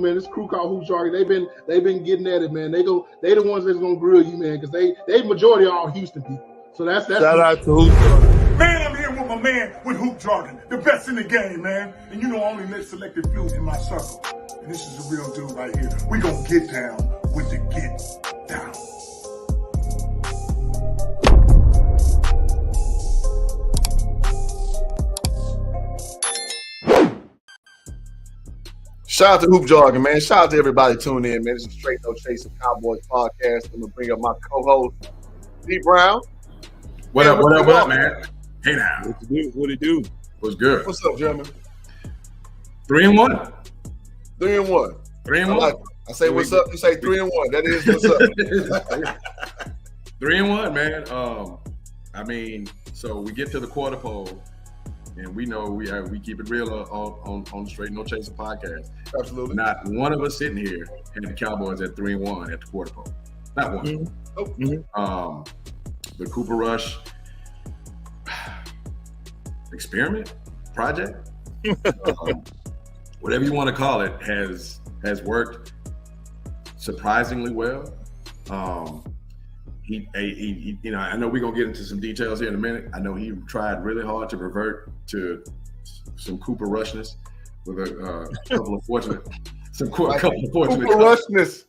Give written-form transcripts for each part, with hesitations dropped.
man. This crew called Hoop Jargon. They've been getting at it, man. They the ones that's gonna grill you, man, because they majority are all Houston people. So that's shout out to Hoop Jargon. Man, I'm here with my man with Hoop Jargon, the best in the game, man. And you know I only let selected few in my circle. And this is the real dude right here. We gonna get down with the get down. Shout out to Hoop Jargon, man. Shout out to everybody tuning in, man. This is Straight No Chase of Cowboys podcast. I'm gonna bring up my co-host, D Brown. What up, man? Hey now. What it do? What's good? What's up, gentlemen? 3-1. 3-1. 3-1. I say what's up. You say 3-1. That is what's up. 3-1, man. I mean, so we get to the quarter pole, and we know we keep it real on the Straight No Chaser podcast. Absolutely. Not one of us sitting here had the Cowboys at 3-1 at the quarter pole. Not one. Mm-hmm. The Cooper Rush experiment project, whatever you want to call it, has worked surprisingly well. He you know, I know we're gonna get into some details here in a minute. I know he tried really hard to revert to some Cooper Rushness with a couple of fortunate, Cooper Rushness,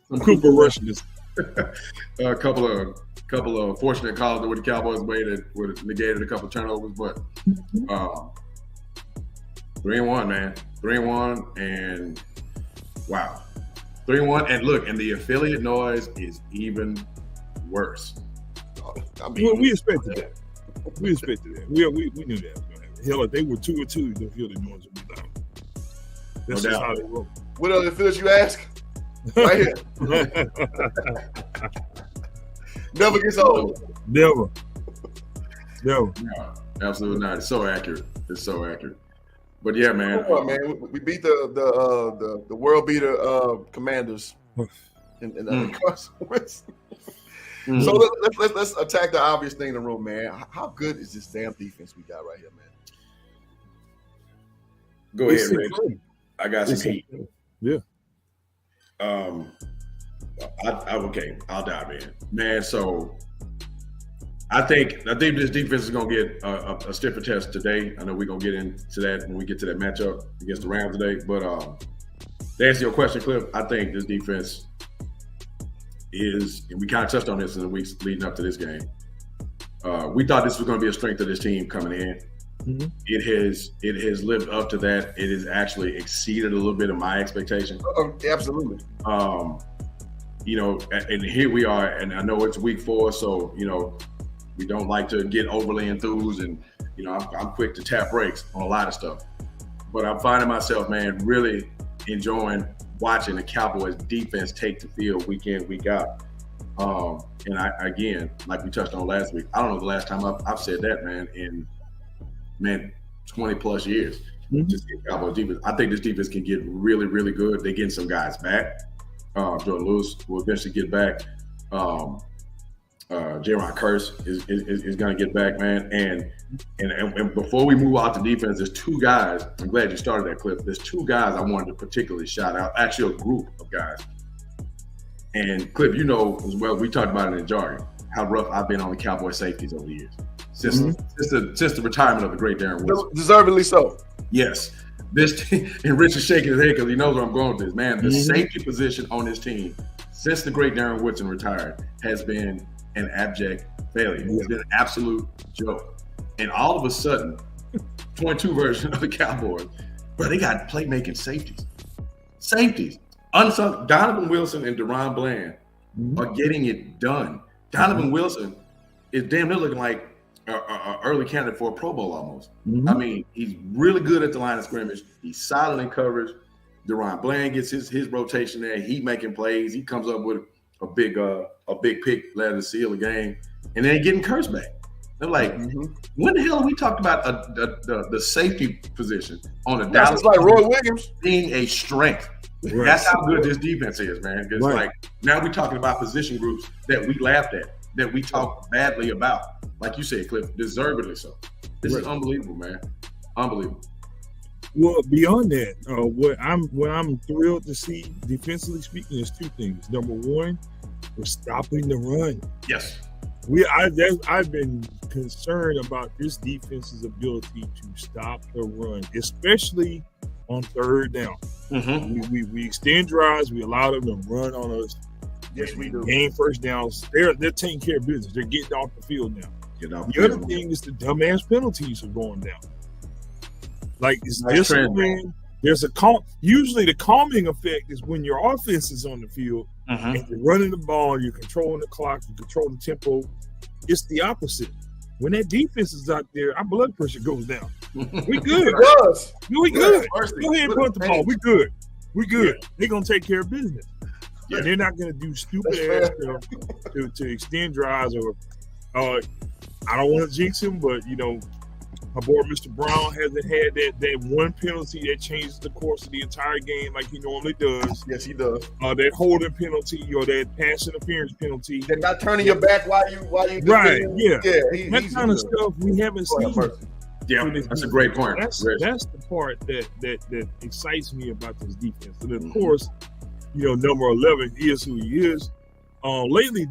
a couple of fortunate calls that with the Cowboys made it would have negated a couple of turnovers, but 3-1, man, 3-1, and wow, 3-1, and look, and the affiliate noise is even worse. I mean, we expected that. We knew that. Hell, if they were 2-2, the affiliate noise would be loud. That's just how they roll. What other affiliates you ask? Right here. Never gets old. Never. No, absolutely not. It's so accurate. But yeah, man. Come on, man. We beat the world beater Commanders in the consequence. So let's attack the obvious thing in the room, man. How good is this damn defense we got right here, man? Go ahead, Rich. I got some heat. Yeah. Okay, I'll dive in, man. So I think this defense is gonna get a stiffer test today. I know we're gonna get into that when we get to that matchup against the Rams today. But to answer your question, Cliff, I think this defense is, and we kind of touched on this in the weeks leading up to this game. We thought this was going to be a strength of this team coming in. Mm-hmm. It has lived up to that. It has actually exceeded a little bit of my expectation. Absolutely. You know, and here we are, and I know it's week 4, so you know we don't like to get overly enthused, and you know I'm quick to tap brakes on a lot of stuff. But I'm finding myself, man, really enjoying watching the Cowboys defense take the field week in, week out. And again, like we touched on last week, I don't know the last time I've said that, man, in 20 plus years. Mm-hmm. Just get Cowboys defense. I think this defense can get really, really good. They're getting some guys back. Jordan Lewis will eventually get back. Jaron Curse is going to get back, man. And before we move out to defense, there's 2 guys. I'm glad you started that clip. There's 2 guys I wanted to particularly shout out. Actually, a group of guys. And Cliff, you know as well, we talked about it in jargon, how rough I've been on the Cowboy safeties over the years. Since the retirement of the great Darren Woodson. Deservedly so. Yes. This team, and Rich is shaking his head because he knows where I'm going with this. Man, the safety position on this team since the great Darren Woodson retired has been an abject failure. It's been an absolute joke. And all of a sudden, 22 version of the Cowboys, bro, they got playmaking safeties. Unsung. Donovan Wilson and Deron Bland are getting it done. Donovan Wilson is damn near looking like an early candidate for a Pro Bowl almost. I mean, he's really good at the line of scrimmage. He's solid in coverage. Deron Bland gets his rotation there. He making plays. He comes up with a big pick led to seal the game, and then getting Curse back. They're like, when the hell have we talked about the safety position on the Dallas? Like Roy Williams being a strength. Right. That's how good this defense is, man. It's like now we're talking about position groups that we laughed at, that we talked badly about. Like you said, Cliff, deservedly so. This is unbelievable, man. Unbelievable. Well, beyond that, what I'm thrilled to see, defensively speaking, is two things. Number one, we're stopping the run. Yes. I've been concerned about this defense's ability to stop the run, especially on third down. Mm-hmm. We extend drives, we allow them to run on us. Yes, we do. Gain first downs. They're taking care of business. They're getting off the field now. The other thing is the dumbass penalties are going down. Like it's discipline. There's usually the calming effect is when your offense is on the field and you're running the ball, you're controlling the clock, you control the tempo. It's the opposite. When that defense is out there, our blood pressure goes down. We good. It does. We good. Mercy. Go ahead and punt the ball. We good. We good. They're gonna take care of business. Yeah. And they're not gonna do stupid ass stuff to extend drives or I don't want to jinx him, but my boy Mr. Brown hasn't had that one penalty that changes the course of the entire game like he normally does. Yes, he does. That holding penalty or that pass interference penalty. They're not turning your back while you right. defend. Yeah. That kind of stuff we haven't seen. Yeah, that's a great point. That's the part that excites me about this defense. And of course, number 11 is who he is. Lately,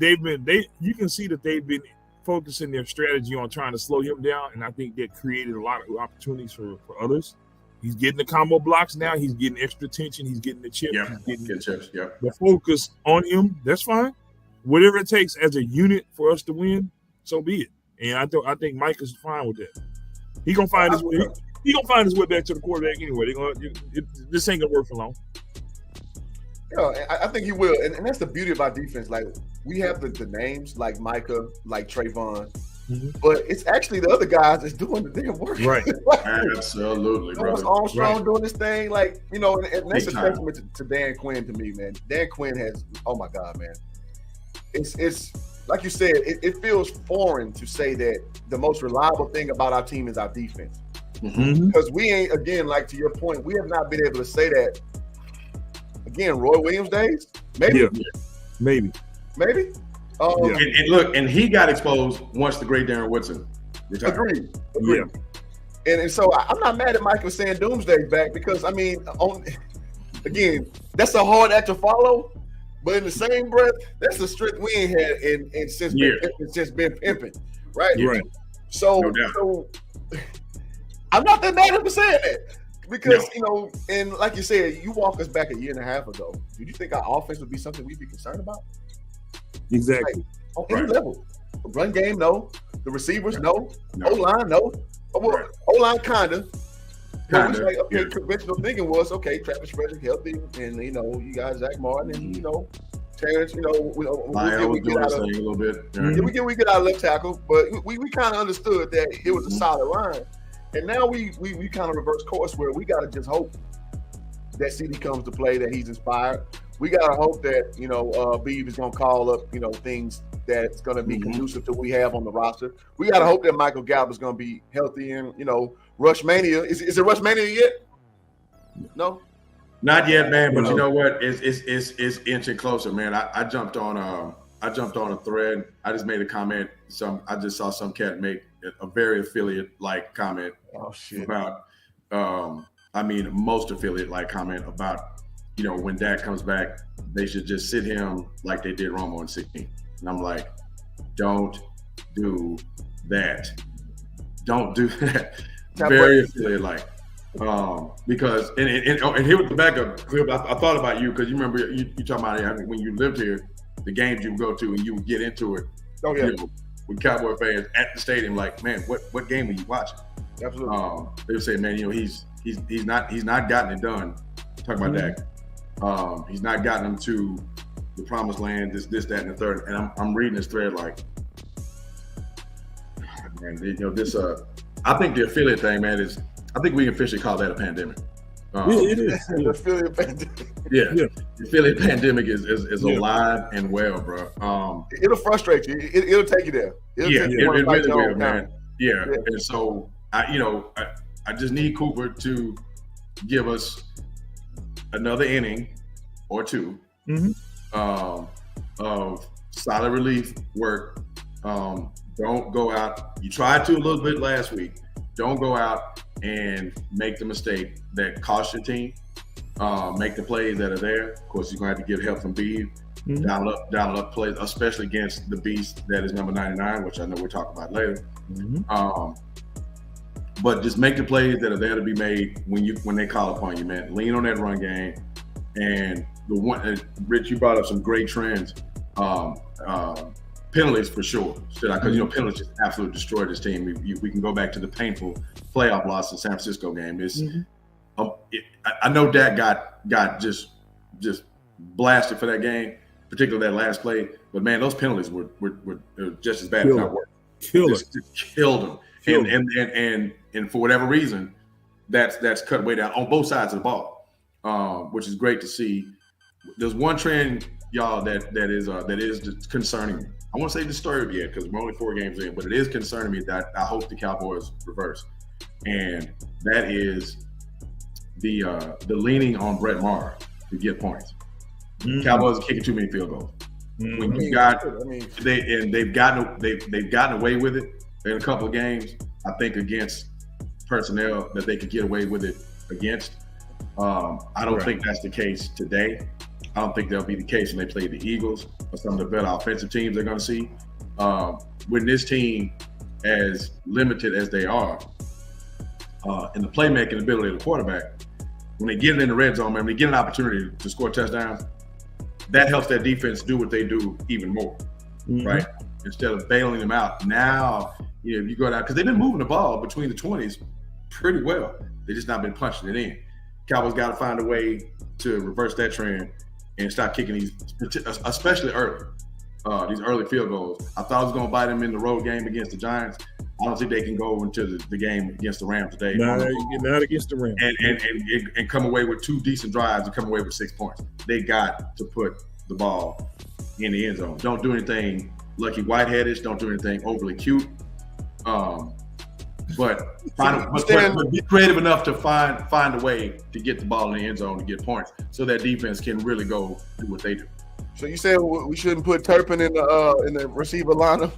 you can see that they've been focusing their strategy on trying to slow him down, and I think that created a lot of opportunities for others. He's getting the combo blocks now. He's getting extra tension. He's getting the chips. Yeah, he's getting chips. Yeah, the focus on him. That's fine. Whatever it takes as a unit for us to win, so be it. And I think Mike is fine with that. He gonna find his way. He gonna find his way back to the quarterback anyway. This ain't gonna work for long. Yeah, I think he will, and that's the beauty of our defense. Like we have the names like Micah, like Trayvon, but it's actually the other guys that's doing the damn work. Right. Absolutely, brother. Armstrong doing this thing, and that's a testament to Dan Quinn to me, man. Dan Quinn has, oh my God, man. It's like you said, it feels foreign to say that the most reliable thing about our team is our defense. Because we ain't, again, like to your point, we have not been able to say that. Again, Roy Williams days, maybe, maybe. And look, and he got exposed once the great Darren Woodson retired. Agreed. Yeah. And so I'm not mad at Michael saying Doomsday's back because again, that's a hard act to follow. But in the same breath, that's a strength we ain't had in since been pimping, right? Right. So I'm not that mad at him saying that. Because, and like you said, you walk us back a year and a half ago. Do you think our offense would be something we'd be concerned about? Exactly. On any level. The run game, no. The receivers, no. O-line, no. Well, O-line, kind of. Conventional thinking was, okay, Travis Frederick healthy, and, you got Zach Martin, and, Terrence, we get out of a little bit. We get out of left tackle, but we kind of understood that it was a solid line. And now we kind of reverse course where we got to just hope that CD comes to play, that he's inspired. We got to hope that, Beav is going to call up, things that's going to be conducive to what we have on the roster. We got to hope that Michael Gallup is going to be healthy and, Rush Mania. Is it Rush Mania yet? No? Not yet, man. But you know what? It's inching closer, man. I jumped on a thread. I just made a comment. I just saw some cat make a very affiliate-like comment about, most affiliate-like comment about, when Dak comes back, they should just sit him like they did Romo in 16. And I'm like, don't do that. Don't do that. Very affiliate-like. Because and here with the backup clip, I thought about you because you remember you talking about when you lived here, the games you would go to and you would get into it. Oh yeah. With Cowboy fans at the stadium, like, man, what game are you watching? Absolutely. They would say, man, he's not gotten it done. Talking about Dak. He's not gotten them to the promised land, this, that, and the third. And I'm reading this thread like, man, this I think the affiliate thing, man, I think we can officially call that a pandemic. It is. The affiliate pandemic. Yeah. The affiliate pandemic is alive and well, bro. It'll frustrate you. It'll take you there. It really will, man. Yeah. And so I just need Cooper to give us another inning or two of solid relief work. Don't go out. You tried to a little bit last week. Don't go out and make the mistake that cost your team. Make the plays that are there. Of course, you're going to have to get help from Beeve. Dial up plays, especially against the beast that is number 99, which I know we'll talk about later. But just make the plays that are there to be made when they call upon you, man. Lean on that run game. And the one, Rich, you brought up some great trends. Penalties for sure, because penalties just absolutely destroyed this team. We can go back to the painful playoff loss in San Francisco game. I know Dak got just blasted for that game, particularly that last play. But man, those penalties were just as bad, if not worse. Just killed him. And for whatever reason, that's cut way down on both sides of the ball, which is great to see. There's one trend, y'all, that is just concerning me. I won't say disturbed yet because we're only 4 games in, but it is concerning me that I hope the Cowboys reverse, and that is the leaning on Brett Maher to get points. Cowboys are kicking too many field goals. When you got they've gotten away with it in a couple of games. I think against personnel that they could get away with it against. I don't think that's the case today. I don't think that'll be the case when they play the Eagles or some of the better offensive teams they're going to see. When this team, as limited as they are, in the playmaking ability of the quarterback, when they get it in the red zone, man, when they get an opportunity to score touchdowns, that helps that defense do what they do even more, right? Instead of bailing them out. Now, you go down, because they've been moving the ball between the 20s pretty well. They've just not been punching it in. Cowboys got to find a way to reverse that trend and start kicking these, especially early, these early field goals. I thought I was going to bite them in the road game against the Giants. I don't think they can go into the game against the Rams today. Not against the Rams. And come away with 2 decent drives and come away with 6 points. They got to put the ball in the end zone. Don't do anything Lucky Whiteheadish. Don't do anything overly cute. But be creative enough to find a way to get the ball in the end zone to get points, so that defense can really go do what they do. So you said we shouldn't put Turpin in the receiver lineup?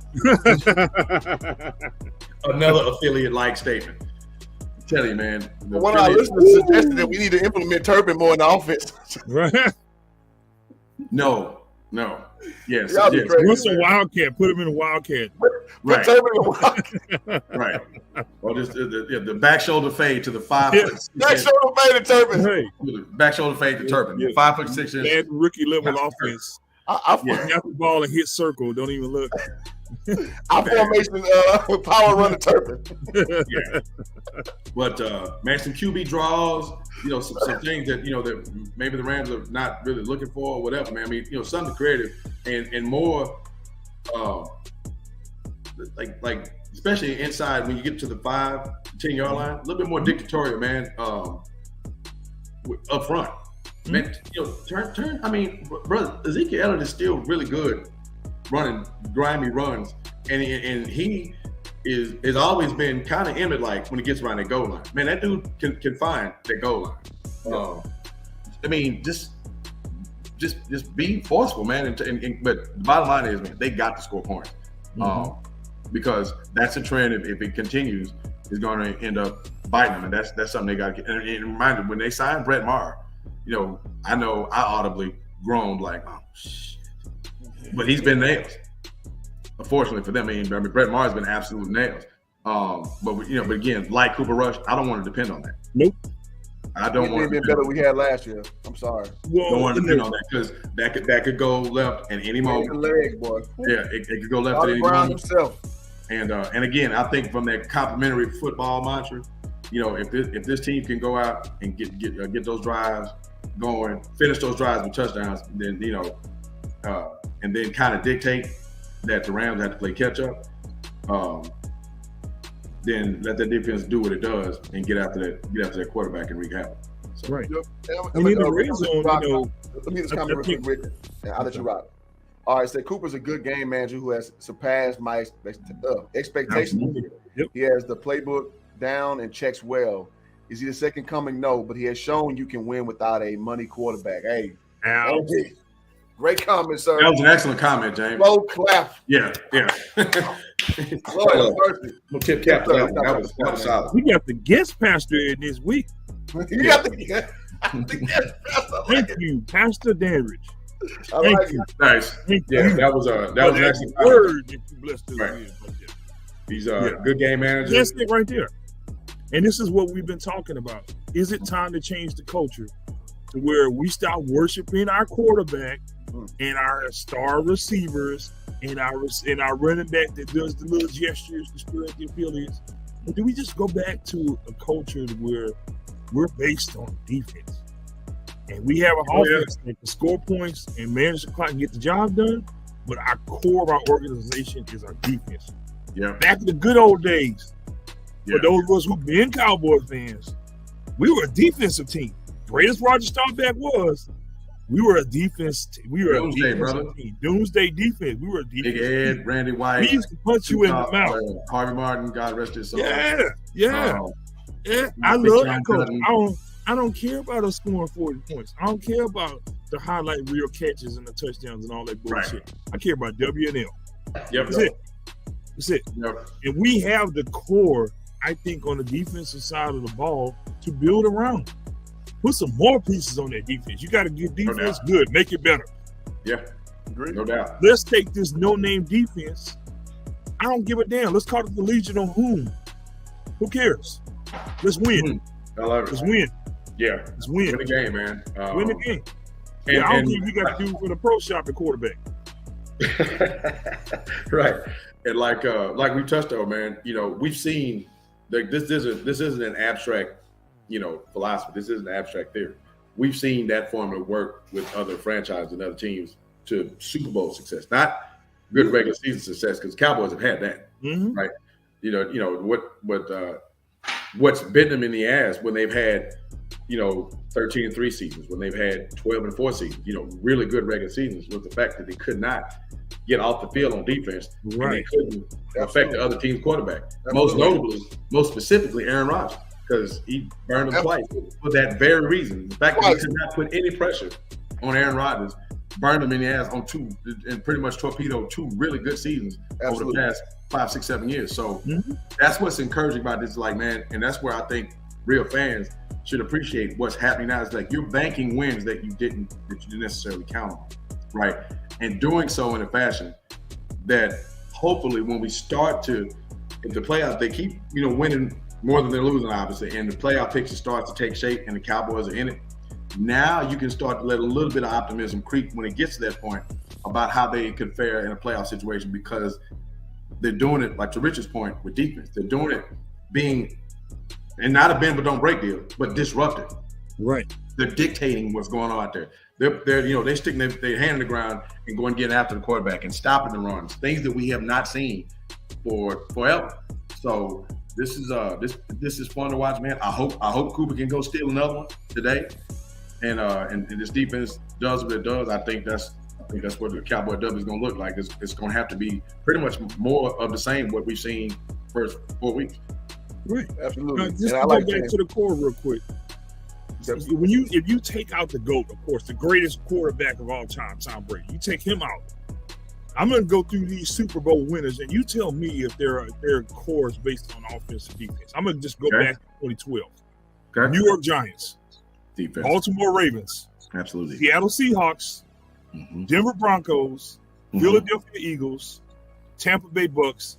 Another affiliate-like statement. I tell you, man. One of our listeners suggested that we need to implement Turpin more in the offense. Right. No. Yes. What's a Wildcat? Put him in a Wildcat. Right. Put Turpin in a Wildcat. Right. Or just the back shoulder fade to the 5 foot. Back shoulder fade to Turpin. Hey. Back shoulder fade to Turpin. 5'6" Bad rookie level offense. Got the ball and hit circle. Don't even look. Our formation with power run to Turpin. Yeah. But man, some QB draws, some things that that maybe the Rams are not really looking for or whatever, man. I mean, something creative and more like especially inside when you get to the 5-10 yard line, a little bit more dictatorial, man. Up front. Man, turn. I mean, brother, Ezekiel Elliott is still really good running grimy runs, and he is always been kind of Emmett-like when he gets around that goal line. Man, that dude can find that goal line. I mean, just be forceful, man. But the bottom line is, man, they got to score points because that's a trend. If it continues, is going to end up biting them, and that's something they got to get. And reminded when they signed Brett Maher. I know I audibly groaned like, oh, shit. But he's been nails. Unfortunately for them, I mean Brett Maher's been absolute nails. But again, like Cooper Rush, I don't want to depend on that. Nope. I don't want to be better we had last year. I'm sorry. Don't want to depend on that because that could go left at any moment. Leg, boy. Yeah, it could go left at any moment. Himself. And again, I think from that complimentary football mantra, if this team can go out and get those drives going, finish those drives with touchdowns, then and then kind of dictate that the Rams have to play catch up. Then let that defense do what it does and get after that quarterback and wreak havoc. So, right. I mean, the red zone. Let me just comment real quick, Rick, and I'll let you rock. All right, so Cooper's a good game manager who has surpassed my expectations. Yep. He has the playbook down and checks well. Is he the second coming? No, but he has shown you can win without a money quarterback. Hey, great comment, sir. That was an excellent comment, James. Low clap. Yeah. Lord, I'm thirsty. We'll tip cap to that. That was solid. We got the guest pastor in this week. You got the guest pastor. Thank you, Pastor Danridge. I like Thank you. Nice. Thank Yeah, you. that was actually a word that you blessed us Right. with. He's a good game manager. That's it right there. And this is what we've been talking about. Is it time to change the culture to where we stop worshiping our quarterback and our star receivers and our running back that does the little gestures to spread the affiliates? Or do we just go back to a culture where we're based on defense? And we have an offense that can score points and manage the clock and get the job done, but our core of our organization is our defense. Yeah. Back in the good old days, for those of us who've been Cowboys fans, we were a defensive team. Greatest Roger Staubach was, we were a defense. We were Doomsday, a brother. team. Doomsday defense. We were a defense. Big Ed, Randy White. We used to punch you in the mouth. Harvey Martin, God rest his soul. Yeah. I love that coach. I don't care about us scoring 40 points. I don't care about the highlight reel catches and the touchdowns and all that bullshit. Right. I care about W&L. Yep. That's it. Yep. And we have the core, I think, on the defensive side of the ball to build around. Put some more pieces on that defense. You got to get defense good. Make it better. Yeah. Agreed. No doubt. Let's take this no-name defense. I don't give a damn. Let's call it the Legion of Whom. Who cares? Let's win. I love it. Let's win. Yeah. Let's win. Win the game, man. Win the game. I don't think we got to do for the pro shop at quarterback. Right. And like we touched on, man, we've seen this isn't an abstract, philosophy. This isn't an abstract theory. We've seen that formula work with other franchises and other teams to Super Bowl success, not good regular season success, because Cowboys have had that, right? What's bitten them in the ass when they've had 13-3 seasons, when they've had 12-4 seasons, really good regular seasons, was the fact that they could not get off the field on defense, right? And they couldn't affect the other team's quarterback. Most specifically, Aaron Rodgers, because he burned them twice for that very reason. The fact that he could not put any pressure on Aaron Rodgers burned him in the ass on two, and pretty much torpedoed two really good seasons over the past 5, 6, 7 years. So that's what's encouraging about this. Like, man, and that's where I think real fans should appreciate what's happening now. It's like you're banking wins that you didn't necessarily count on, right? And doing so in a fashion that hopefully when we start to, if the playoffs, they keep, winning more than they're losing, obviously, and the playoff picture starts to take shape and the Cowboys are in it, now you can start to let a little bit of optimism creep when it gets to that point about how they could fare in a playoff situation, because they're doing it, like to Richard's point, with defense. They're doing it being, and not a bend but don't break deal, but disruptive. Right. They're dictating what's going on out there. They're sticking their hand in the ground and going getting after the quarterback and stopping the runs, things that we have not seen for forever. So this is fun to watch, man. I hope Cooper can go steal another one today, and this defense does what it does. I think that's what the Cowboy W is going to look like. It's going to have to be pretty much more of the same what we've seen first 4 weeks. Right, absolutely. Just to go back to the core real quick. If you take out the GOAT, of course, the greatest quarterback of all time, Tom Brady, you take him out. I'm going to go through these Super Bowl winners, and you tell me if their core is based on offense or defense. I'm going to just go back to 2012. Okay. New York Giants, defense. Baltimore Ravens, absolutely. Seattle Seahawks, Denver Broncos, Philadelphia Eagles, Tampa Bay Bucks,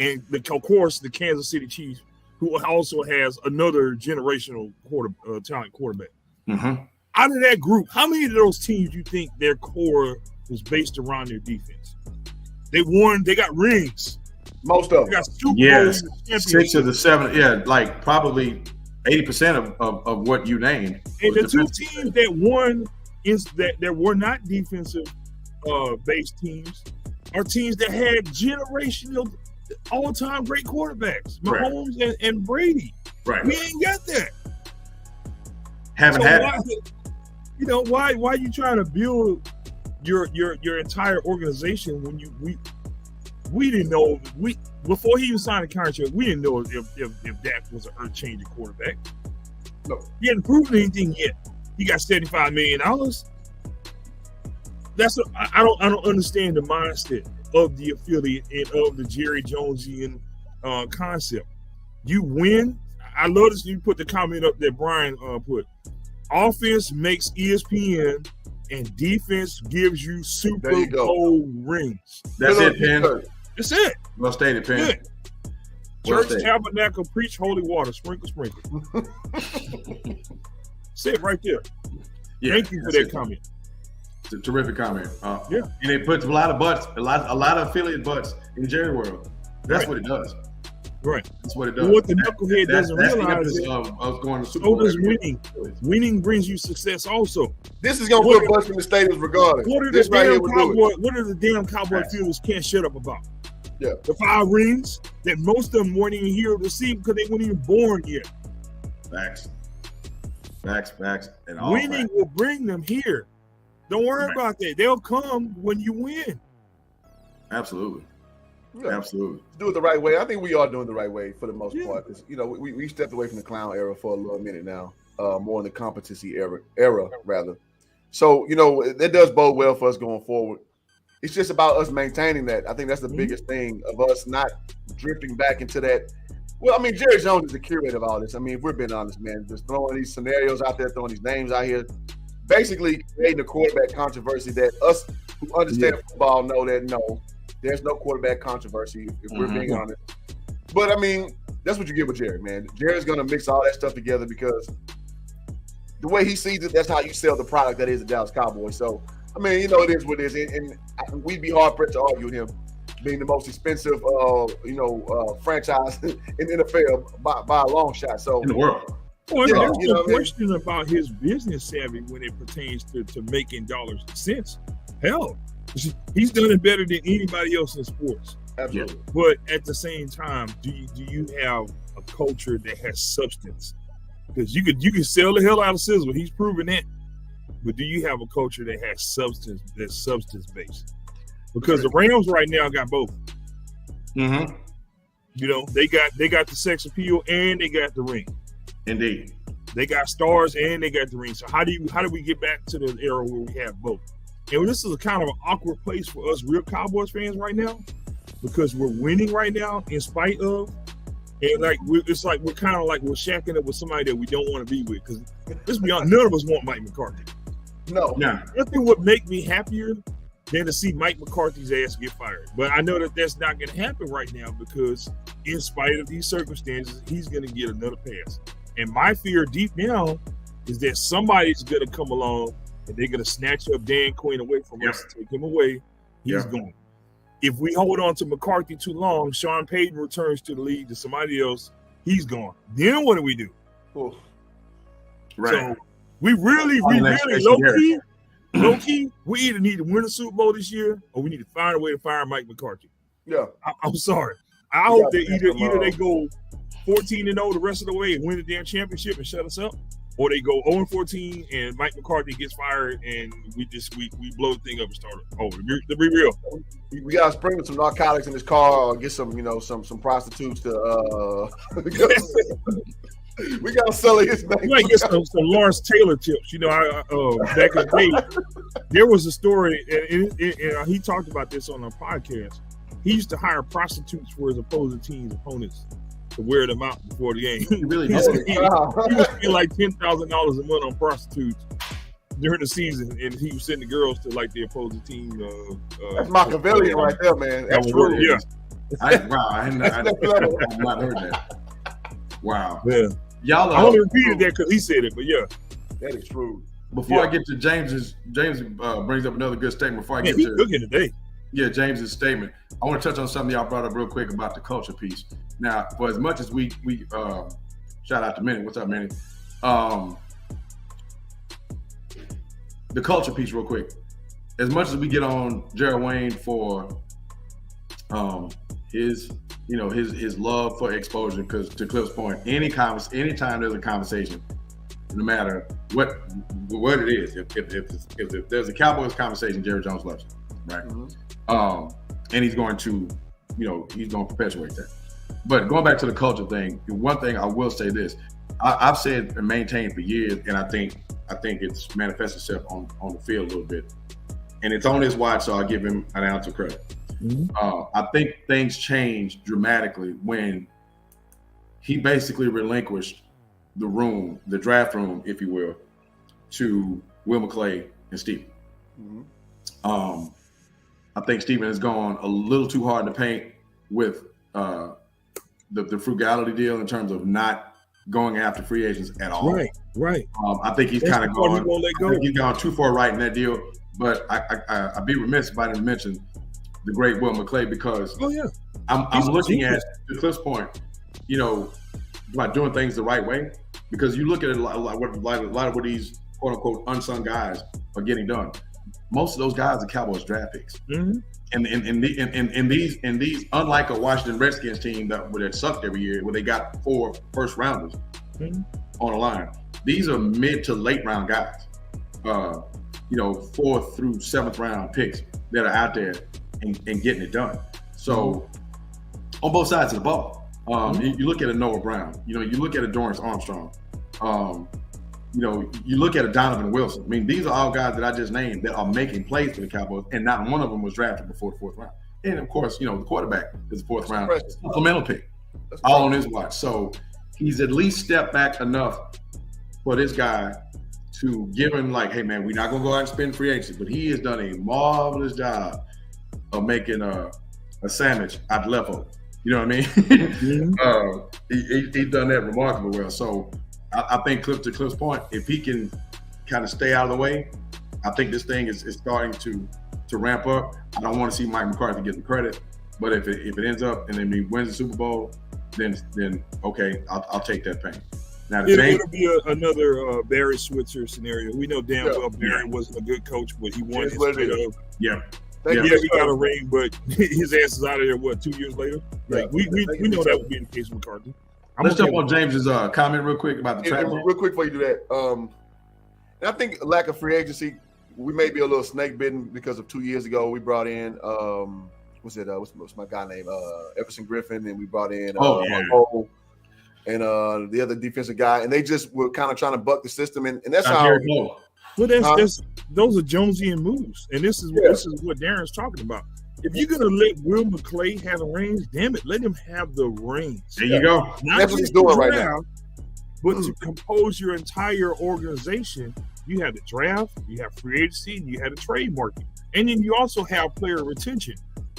and of course the Kansas City Chiefs, who also has another generational talent quarterback. Out of that group, how many of those teams you think their core was based around their defense? They won. They got rings. Most of them. They got Super Bowl 6 of the 7. Yeah, like probably 80% of what you named. And the two teams that won that were not defensive based teams are teams that had generational all-time great quarterbacks, Mahomes and Brady. Right. We ain't got that. Haven't had it. Why are you trying to build your entire organization when we didn't know before he even signed a contract, we didn't know if Dak was an earth-changing quarterback. No. He hadn't proven anything yet. He got $75 million. I don't understand the mindset. of the affiliate and of the Jerry Jonesian concept. You win. I love this. You put the comment up that Brian put. Offense makes ESPN, and defense gives you Super Bowl rings. That's it, Penn. That's it. Well stated, Penn. Good. Church, tabernacle, preach holy water, sprinkle, sprinkle. Say it right there. Yeah, thank you for that comment. It's a terrific comment. Yeah, and it puts a lot of butts, a lot of affiliate butts in Jerry world. That's what it does. Right. That's what it does. Well, what the knucklehead doesn't realize is of going to Super Bowl. So does winning. Winning brings you success also. This is gonna put butts in the stadiums regardless. What are the damn Cowboy fielders can't shut up about? Yeah. The 5 rings that most of them weren't even here to see because they weren't even born yet. Facts. And winning will bring them here. Don't worry about that. They'll come when you win. Absolutely. Yeah. Absolutely. Do it the right way. I think we are doing the right way for the most part. Because we stepped away from the clown era for a little minute now, more in the competency era rather. So that does bode well for us going forward. It's just about us maintaining that. I think that's the biggest thing of us not drifting back into that. Well, I mean, Jerry Jones is the curator of all this. I mean, if we're being honest, man, just throwing these scenarios out there, throwing these names out here, basically creating a quarterback controversy that us who understand football know that there's no quarterback controversy if we're being honest. But I mean, that's what you get with Jerry, man. Jerry's gonna mix all that stuff together because the way he sees it, that's how you sell the product that is the Dallas Cowboys. So I mean, it is what it is, and we'd be hard pressed to argue with him being the most expensive, franchise in the NFL by a long shot. So in the world. Well, there's no question about his business savvy when it pertains to making dollars and cents. Hell, he's done it better than anybody else in sports. Absolutely. But at the same time, do you have a culture that has substance? Because you can sell the hell out of Sizzle. He's proven that. But do you have a culture that has substance, that's substance based? Because the Rams right now got both. Mm-hmm. They got the sex appeal and they got the ring. Indeed. They got stars and they got the ring. So how do we get back to the era where we have both? And this is a kind of an awkward place for us real Cowboys fans right now, because we're winning right now in spite of, and we're kind of like we're shacking up with somebody that we don't want to be with. Because let's be honest, none of us want Mike McCarthy. No. Nothing would make me happier than to see Mike McCarthy's ass get fired. But I know that that's not going to happen right now because in spite of these circumstances, he's going to get another pass. And my fear deep down is that somebody's going to come along and they're going to snatch up Dan Quinn away from us, take him away. He's gone. If we hold on to McCarthy too long, Sean Payton returns to the league to somebody else. He's gone. Then what do we do? Oof. Right. So we really low key, we either need to win a Super Bowl this year or we need to find a way to fire Mike McCarthy. Yeah. I'm sorry. I hope that either they go 14-0 the rest of the way and win the damn championship and shut us up, or they go 0-14 and Mike McCarthy gets fired and we blow the thing up and start over. To be real. We gotta sprinkle some narcotics in his car or get some prostitutes to we gotta sell it his bank. We might get some Lawrence Taylor tips. Back in the day, there was a story, and he talked about this on our podcast. He used to hire prostitutes for his opposing team's opponents to wear them out before the game. He really did. He was spending like $10,000 a month on prostitutes during the season, and he was sending girls to the opposing team. That's Machiavellian right there, man. That's true. Yeah. I have not heard that. Wow. Yeah. Y'all I only repeated that because he said it, but yeah. That is true. Before I get to James brings up another good statement. Before I get he's to cooking today. Yeah, James's statement. I want to touch on something y'all brought up real quick about the culture piece. Now, for as much as we shout out to Minnie. What's up, Minnie? The culture piece real quick. As much as we get on Jared Wayne for his love for exposure, because to Cliff's point, anytime there's a conversation, no matter what it is, if there's a Cowboys conversation, Jerry Jones loves it, right? Mm-hmm. And he's going to perpetuate that. But going back to the culture thing, one thing I will say this: I've said and maintained for years, and I think it's manifested itself on the field a little bit, and it's on his watch, so I'll give him an ounce of credit. I think things changed dramatically when he basically relinquished the draft room, if you will, to Will McClay and Steven. I think Steven has gone a little too hard in the paint with the frugality deal in terms of not going after free agents at all. Right. I think he's kind of gone. He's gone too far right in that deal. But I'd be remiss if I didn't mention the great Will McClay because I'm looking at, to Cliff's point, about doing things the right way. Because you look at it, a lot of what these quote unquote unsung guys are getting done. Most of those guys are Cowboys draft picks. And these, unlike a Washington Redskins team that sucked every year, where they got 4 first rounders on the line, these are mid to late round guys. 4th through 7th round picks that are out there and getting it done. So on both sides of the ball, you look at a Noah Brown, you look at a Dorrance Armstrong, you look at a Donovan Wilson. I mean, these are all guys that I just named that are making plays for the Cowboys, and not one of them was drafted before the 4th round. And of course, the quarterback is the 4th round supplemental pick, all on his watch. So he's at least stepped back enough for this guy to give him like, hey man, we're not gonna go out and spend free agency, but he has done a marvelous job of making a sandwich out of leftover. You know what I mean? He's done that remarkably well. So I think to Cliff's point, if he can kind of stay out of the way, I think this thing is starting to ramp up. I don't want to see Mike McCarthy get the credit, but if it ends up and then he wins the Super Bowl, then okay, I'll take that pain. Now it'll be another Barry Switzer scenario. We know damn well Barry wasn't a good coach, but he won his straight up. He got a ring, but his ass is out of there. 2 years later? Like we know that would be the case with McCarthy. Let's jump on James's comment real quick about the trap. Real quick before you do that, and I think lack of free agency, we may be a little snake bitten because of 2 years ago we brought in what's my guy name Everson Griffin, and we brought in Cole and the other defensive guy, and they just were kind of trying to buck the system, and that's how. Well, those are Jonesian moves, and this is what Darren's talking about. If you're gonna let Will McClay have the reins, damn it, let him have the reins. There you go. That's what he's doing right now. But to compose your entire organization, you have the draft, you have free agency, and you have the trade market, and then you also have player retention.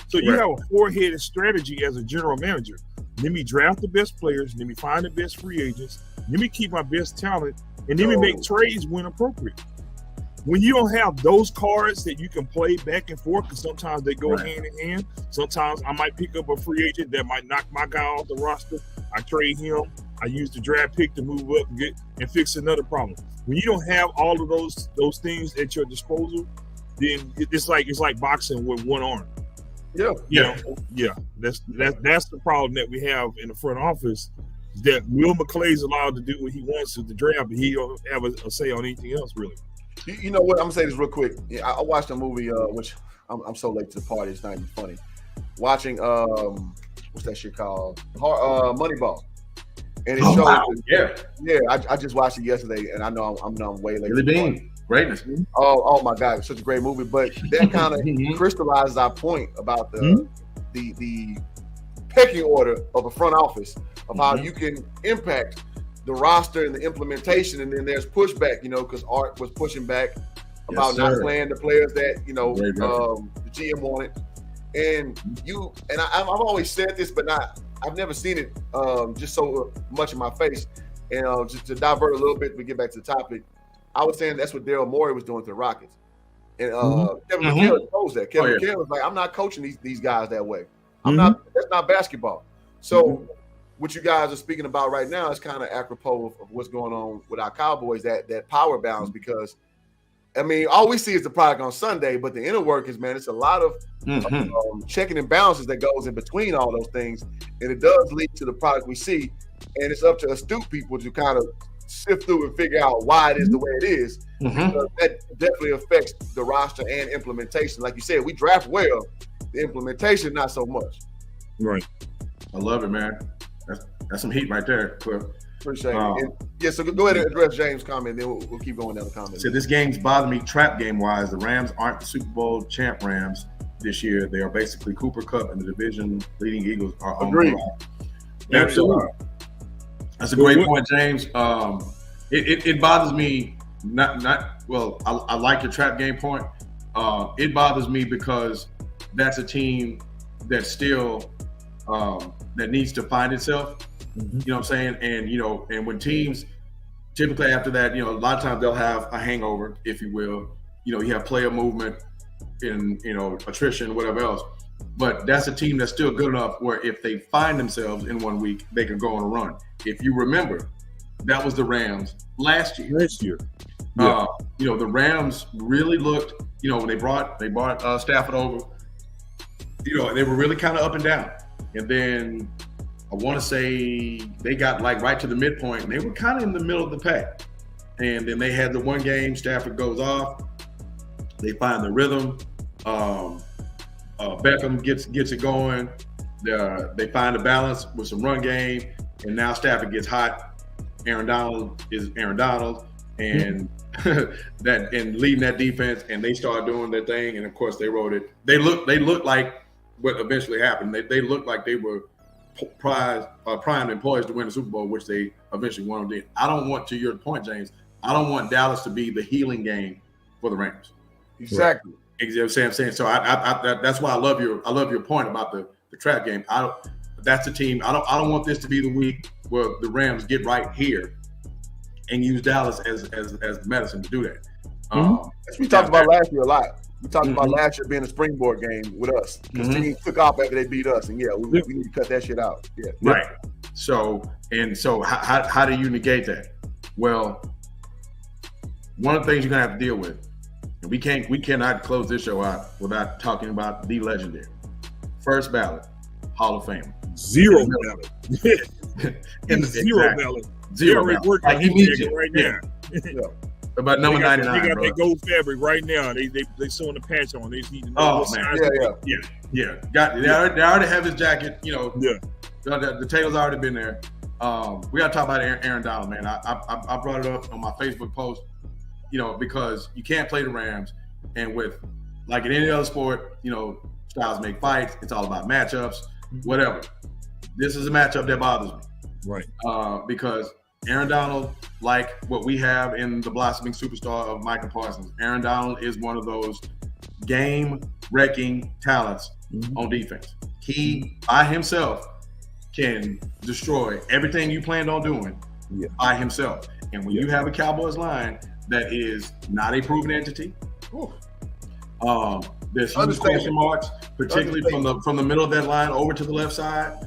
So you have a 4-headed strategy as a general manager. Let me draft the best players, let me find the best free agents, let me keep my best talent, and then we make trades when appropriate. When you don't have those cards that you can play back and forth, because sometimes they go hand in hand. Sometimes I might pick up a free agent that might knock my guy off the roster. I trade him. I use the draft pick to move up and fix another problem. When you don't have all of those things at your disposal, then it's like boxing with one arm. That's the problem that we have in the front office. That Will McClay's allowed to do what he wants with the draft, but he don't have a say on anything else really. You know what? I'm gonna say this real quick. I watched a movie, which I'm so late to the party. It's not even funny. Watching what's that shit called? Moneyball. And it shows. I just watched it yesterday, and I know I'm way late. Billy Bean, greatness. Oh my God, it's such a great movie. But that kind of crystallizes our point about the pecking order of a front office of how you can impact the roster and the implementation, and then there's pushback, because Art was pushing back about not playing the players that the GM wanted, and I've always said this, but I've never seen it just so much in my face. And just to divert a little bit, we get back to the topic. I was saying that's what Daryl Morey was doing to the Rockets, and Kevin McHale exposed that. Kevin McHale was like, "I'm not coaching these guys that way. I'm not. That's not basketball." So. What you guys are speaking about right now is kind of apropos of what's going on with our Cowboys, that power balance, because, I mean, all we see is the product on Sunday, but the inner workings, man, it's a lot of checking and balances that goes in between all those things, and it does lead to the product we see, and it's up to astute people to kind of sift through and figure out why it is the way it is, because that definitely affects the roster and implementation. Like you said, we draft well, the implementation not so much. Right. I love it, man. That's some heat right there, Cliff. Appreciate it. So go ahead and address James' comment, then we'll keep going down the comments. So this game's bothering me trap game-wise. The Rams aren't the Super Bowl champ Rams. this year. They are basically Cooper Kupp and the division leading Eagles are on Agreed. the line. That's a great point, James. It bothers me. I like your trap game point. It bothers me because that's a team that still that needs to find itself. Mm-hmm. You know what I'm saying? And and when teams typically after that, a lot of times they'll have a hangover, if you will. You have player movement and attrition, whatever else. But that's a team that's still good enough where if they find themselves in 1 week, they can go on a run. If you remember, that was the Rams last year. Yeah. The Rams really looked, when they brought Stafford over, they were really kind of up and down. And then I want to say they got right to the midpoint and they were kind of in the middle of the pack. And then they had the one game, Stafford goes off. They find the rhythm. Beckham gets it going. They find a balance with some run game, and now Stafford gets hot. Aaron Donald is Aaron Donald, and and leading that defense, and they start doing their thing. And of course, they wrote it. They look like what eventually happened. They looked like they were primed and poised to win the Super Bowl, which they eventually won. I don't want, to your point, James, I don't want Dallas to be the healing game for the Rams. Exactly. You know what I'm saying? So I that's why I love your point about the trap game. That's the team. I don't want this to be the week where the Rams get right here and use Dallas as medicine to do that. As we talked about last year a lot. We talked about last year being a springboard game with us because teams took off after they beat us, and we need to cut that shit out. Yeah. Right. So how do you negate that? Well, one of the things you're gonna have to deal with. We cannot close this show out without talking about the legendary first ballot Hall of Fame. Zero ballot. Zero ballot. Zero ballot. Like he needs it right now. About number 99. They got that gold fabric right now. They sewing the patch on. They just need to know what size. Yeah. They already have his jacket. The tail's already been there. We got to talk about Aaron Donald, man. I brought it up on my Facebook post. Because you can't play the Rams, and with like in any other sport, styles make fights. It's all about matchups, whatever. This is a matchup that bothers me, right? Because Aaron Donald, like what we have in the blossoming superstar of Michael Parsons, Aaron Donald is one of those game-wrecking talents on defense. He by himself can destroy everything you planned on doing by himself. And when you have a Cowboys line that is not a proven entity. There's huge question marks, particularly from the middle of that line over to the left side.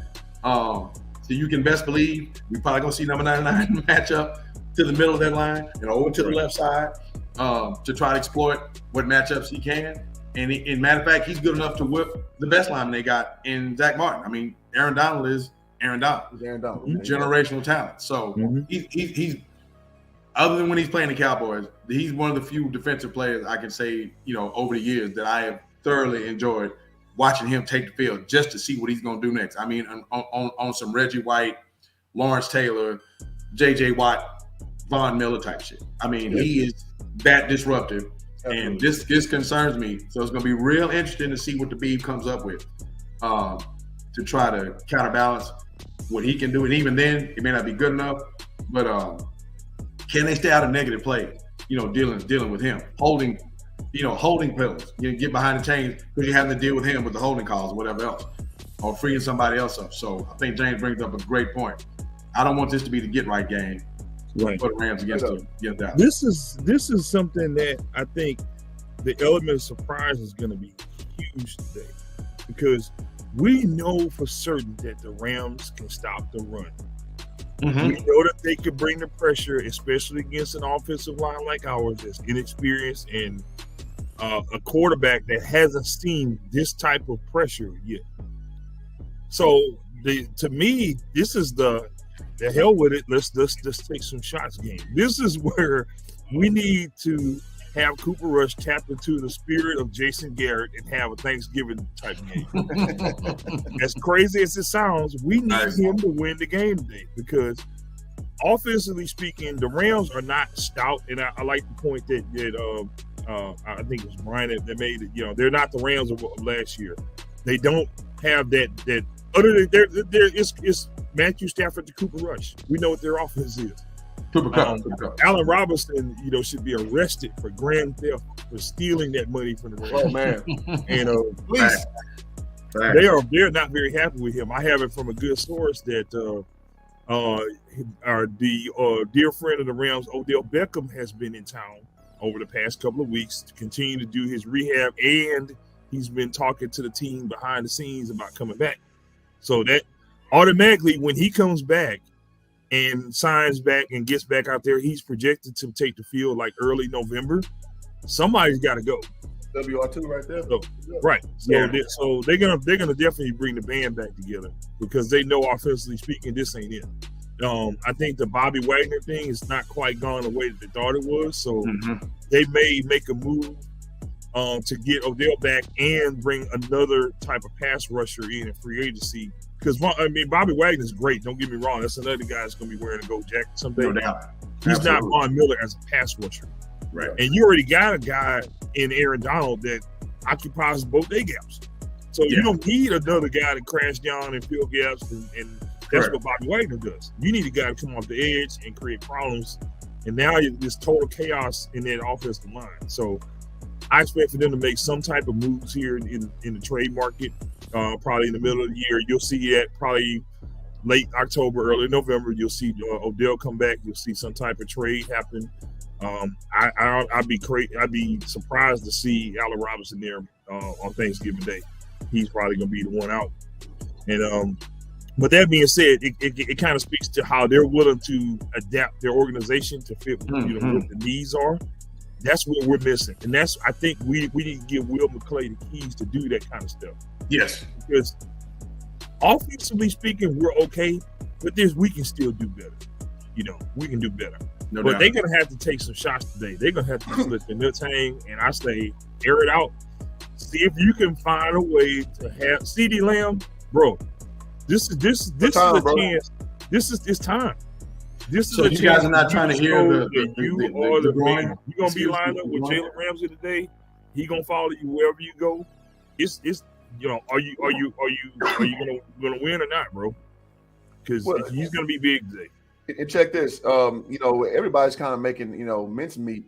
So you can best believe we probably gonna see number 99 match up to the middle of that line and over to the left side to try to exploit what matchups he can. And in matter of fact, he's good enough to whip the best lineman they got in Zach Martin. I mean, Aaron Donald is Aaron Donald. Generational talent. So he's other than when he's playing the Cowboys, he's one of the few defensive players I can say, over the years that I have thoroughly enjoyed watching him take the field just to see what he's going to do next. I mean, on some Reggie White, Lawrence Taylor, J.J. Watt, Von Miller type shit. I mean, he is that disruptive, and this concerns me. So it's going to be real interesting to see what the Beeb comes up with to try to counterbalance what he can do. And even then, it may not be good enough, but can they stay out of negative play? Dealing with him, holding pills. You get behind the chains because you're having to deal with him with the holding calls or whatever else, or freeing somebody else up. So I think James brings up a great point. I don't want this to be the get right game for the Rams against Dallas. This is something that I think the element of surprise is going to be huge today, because we know for certain that the Rams can stop the run. We know that they could bring the pressure, especially against an offensive line like ours that's inexperienced and a quarterback that hasn't seen this type of pressure yet. So to me, this is the hell with it. Let's take some shots game. This is where we need to have Cooper Rush tap into the spirit of Jason Garrett and have a Thanksgiving type game. As crazy as it sounds, we need him to win the game today, because offensively speaking, the Rams are not stout. And I like the point that I think it was Brian that made it. You know, they're not the Rams of last year. They don't have that. Other than it's Matthew Stafford to Cooper Rush. We know what their offense is. Cooper Kupp. Allen Robinson, should be arrested for grand theft for stealing that money from the Rams. Oh man, And please. they're not very happy with him. I have it from a good source that our dear friend of the Rams, Odell Beckham, has been in town over the past couple of weeks to continue to do his rehab, and he's been talking to the team behind the scenes about coming back. So that automatically, when he comes back and signs back and gets back out there, he's projected to take the field like early November. Somebody's got to go. WR2 right there. So, right. So they're gonna definitely bring the band back together because they know, offensively speaking, this ain't it. I think the Bobby Wagner thing is not quite gone the way that they thought it was. So they may make a move to get Odell back and bring another type of pass rusher in free agency. Because Bobby Wagner's great. Don't get me wrong. That's another guy that's going to be wearing a gold jacket someday. No doubt. He's not Von Miller as a pass rusher. Right. And you already got a guy in Aaron Donald that occupies both their gaps. So you don't need another guy to crash down and fill gaps, and that's what Bobby Wagner does. You need a guy to come off the edge and create problems. And now there's total chaos in that offensive line. So I expect for them to make some type of moves here in the trade market, probably in the middle of the year. You'll see that probably late October, early November. You'll see Odell come back. You'll see some type of trade happen. I'd be surprised to see Allen Robinson there on Thanksgiving Day. He's probably going to be the one out. And but that being said, it kind of speaks to how they're willing to adapt their organization to fit what the needs are. That's what we're missing, and I think we need to give Will McClay the keys to do that kind of stuff. Yes, because offensively speaking, we're okay, but we can still do better. We can do better. No but doubt. they're gonna have to take some shots today. They're gonna have to just let the nuts hang, and I say air it out. See if you can find a way to have CeeDee Lamb, bro. This is a chance. It's time. This is so you guys are not trying to hear the man. You're gonna be lined up with Jalen Ramsey today. He gonna follow you wherever you go. It's are you gonna win or not, bro? Because he's gonna be big today. And check this, everybody's kind of making mincemeat,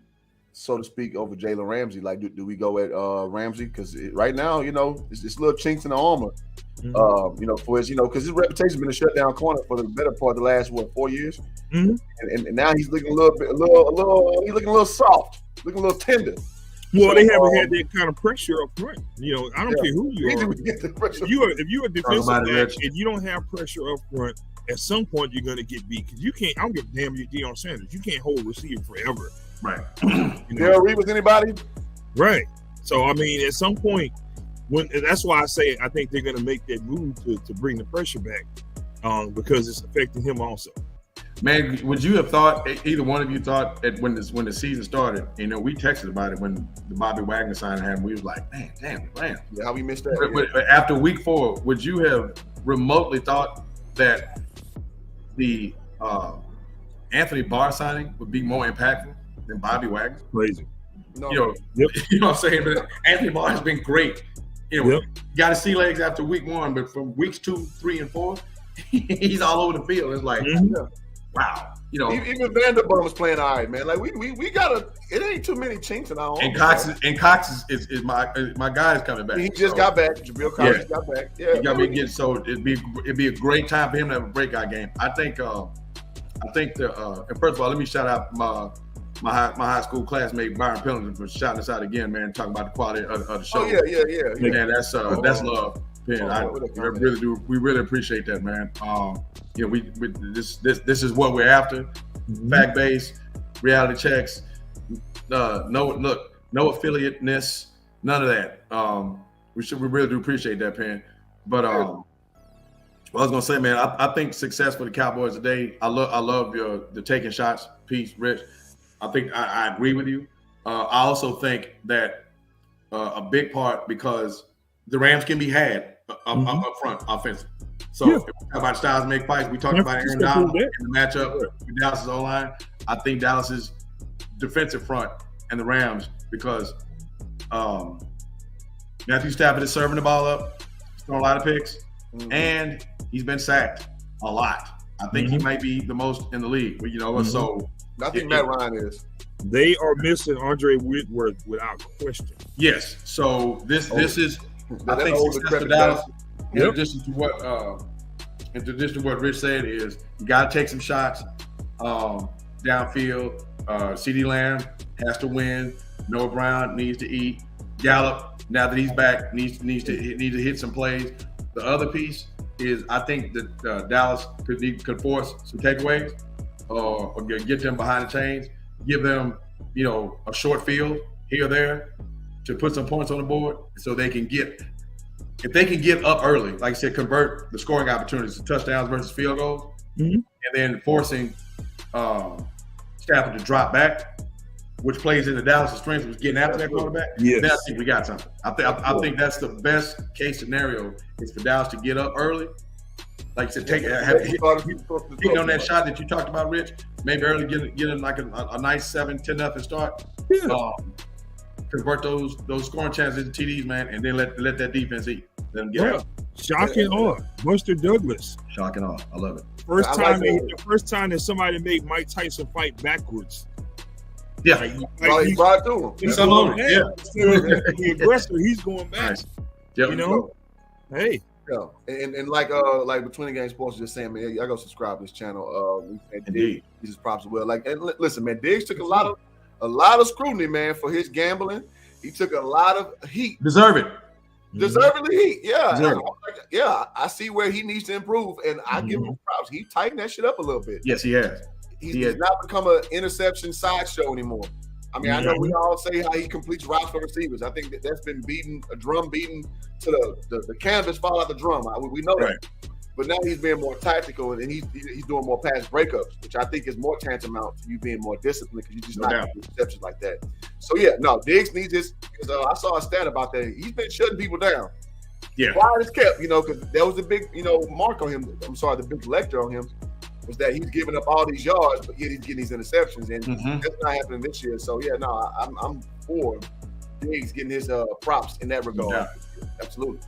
so to speak, over Jalen Ramsey. Like, do we go at Ramsey? Because right now, it's little chinks in the armor. For his, because his reputation's been a shutdown corner for the better part of the last 4 years, and now he's looking he's looking a little soft, looking a little tender. Well, they haven't had that kind of pressure up front. I don't care who you are. If you're a defensive back and you don't have pressure up front, at some point you're going to get beat because you can't. I don't give a damn you're Deion Sanders. You can't hold a receiver forever. Right. Darrell Reed with anybody? Right. So at some point. That's why I say I think they're going to make that move to bring the pressure back because it's affecting him also. Man, would you have thought, either one of you thought when the season started, we texted about it when the Bobby Wagner signing happened, we was like, man, Yeah, how we missed that. But after week 4, would you have remotely thought that the Anthony Barr signing would be more impactful than Bobby Wagner? Crazy. No. You know what I'm saying? But Anthony Barr has been great. Got to see legs after week 1, but from weeks 2, 3, and 4, he's all over the field. It's like, wow. Even Vanderbilt was playing all right, man. Like we gotta. It ain't too many chinks in our armor. And Cox is my guy is coming back. He just got back. Jabril Cox just got back. Yeah, he got me again. So it'd be a great time for him to have a breakout game. I think and first of all, let me shout out my high school classmate Byron Pendleton for shouting us out again, man. Talking about the quality of the show. Oh yeah. Man, that's love. We really appreciate that, man. This is what we're after. Fact based, reality checks. No affiliateness, none of that. We really do appreciate that, Penn. But I was gonna say, man, I think success for the Cowboys today. I love the taking shots piece, Rich. I think I agree with you. I also think that a big part because the Rams can be had up front offensively. So if we talk about styles make fights, we talked about Aaron Donald in the matchup with Dallas' O-line. I think Dallas's defensive front and the Rams because Matthew Stafford is serving the ball up, he's throwing a lot of picks, and he's been sacked a lot. I think he might be the most in the league. You know, so I think Matt Ryan is. They are missing Andre Whitworth without question. Yes. So this is I think success for Dallas. In addition to what Rich said is you got to take some shots downfield. CeeDee Lamb has to win. Noah Brown needs to eat. Gallup, now that he's back, needs to hit some plays. The other piece is I think that Dallas could force some takeaways or get them behind the chains, give them a short field here or there to put some points on the board, so they can get. If they can get up early, like I said, convert the scoring opportunities to touchdowns versus field goals, and then forcing Stafford to drop back, which plays into Dallas' strength, was getting after that quarterback. Yes. Then I think we got something. I think that's the best case scenario is for Dallas to get up early. Like I said, hit on that shot that you talked about, Rich. Maybe early get in like a nice 7-10-0 start. Yeah. Convert those scoring chances into TDs, man, and then let that defense eat. Let them get out. Shock and awe. Buster Douglas. Shock and awe. I love it. The first time that somebody made Mike Tyson fight backwards. Yeah. He brought through him. The aggressor, he's going back. Nice. Yep. Hey. Yeah. And like Between the Game Sports just saying, man, I go subscribe to this channel. Indeed. He's props as well. Listen, man, Diggs took a lot of scrutiny, man, for his gambling. He took a lot of heat. Deservedly heat. Yeah. I see where he needs to improve, and I give him props. He tightened that shit up a little bit. Yes, he has. He's not become an interception sideshow anymore. I mean, I know we all say how he completes routes for receivers. I think that's been a drum beaten to the canvas fall out the drum. We know that. But now he's being more tactical, and he's doing more pass breakups, which I think is more tantamount to you being more disciplined because you just not getting interceptions like that. So Diggs needs this. Because I saw a stat about that. He's been shutting people down. Yeah. Quiet as kept, because there was a big, mark on him. I'm sorry, the big lecture on him was that he's giving up all these yards, but yet he's getting these interceptions, and that's not happening this year. So I'm for Diggs getting his props in that regard. Yeah. Absolutely.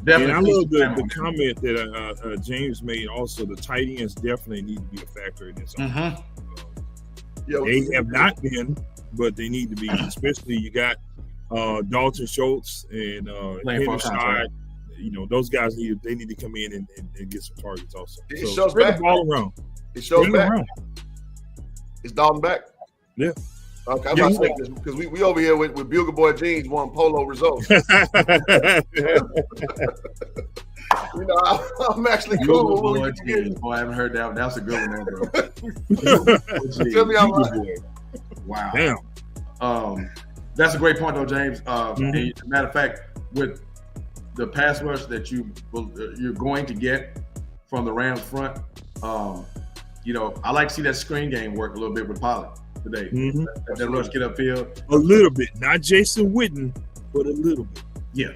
Definitely. And I love the comment that James made. Also, the tight ends definitely need to be a factor in this. They have not been, but they need to be. Especially you got Dalton Schultz and Hendershot. Those guys need to come in and get some targets also. It shows back. The ball around. It shows back. Is Dalton back? Yeah. Okay, I'm about to say this because we over here with Bugle Boy Jeans wanting polo results. I'm actually cool. Boy, I haven't heard that one. That's a good one, bro. Tell me I'm right. Wow. Damn. That's a great point, though, James. And as a matter of fact, with the pass rush that you're going to get from the Rams front, I like to see that screen game work a little bit with Pollard today. That rush get upfield. A little bit. Not Jason Witten, but a little bit. Yeah.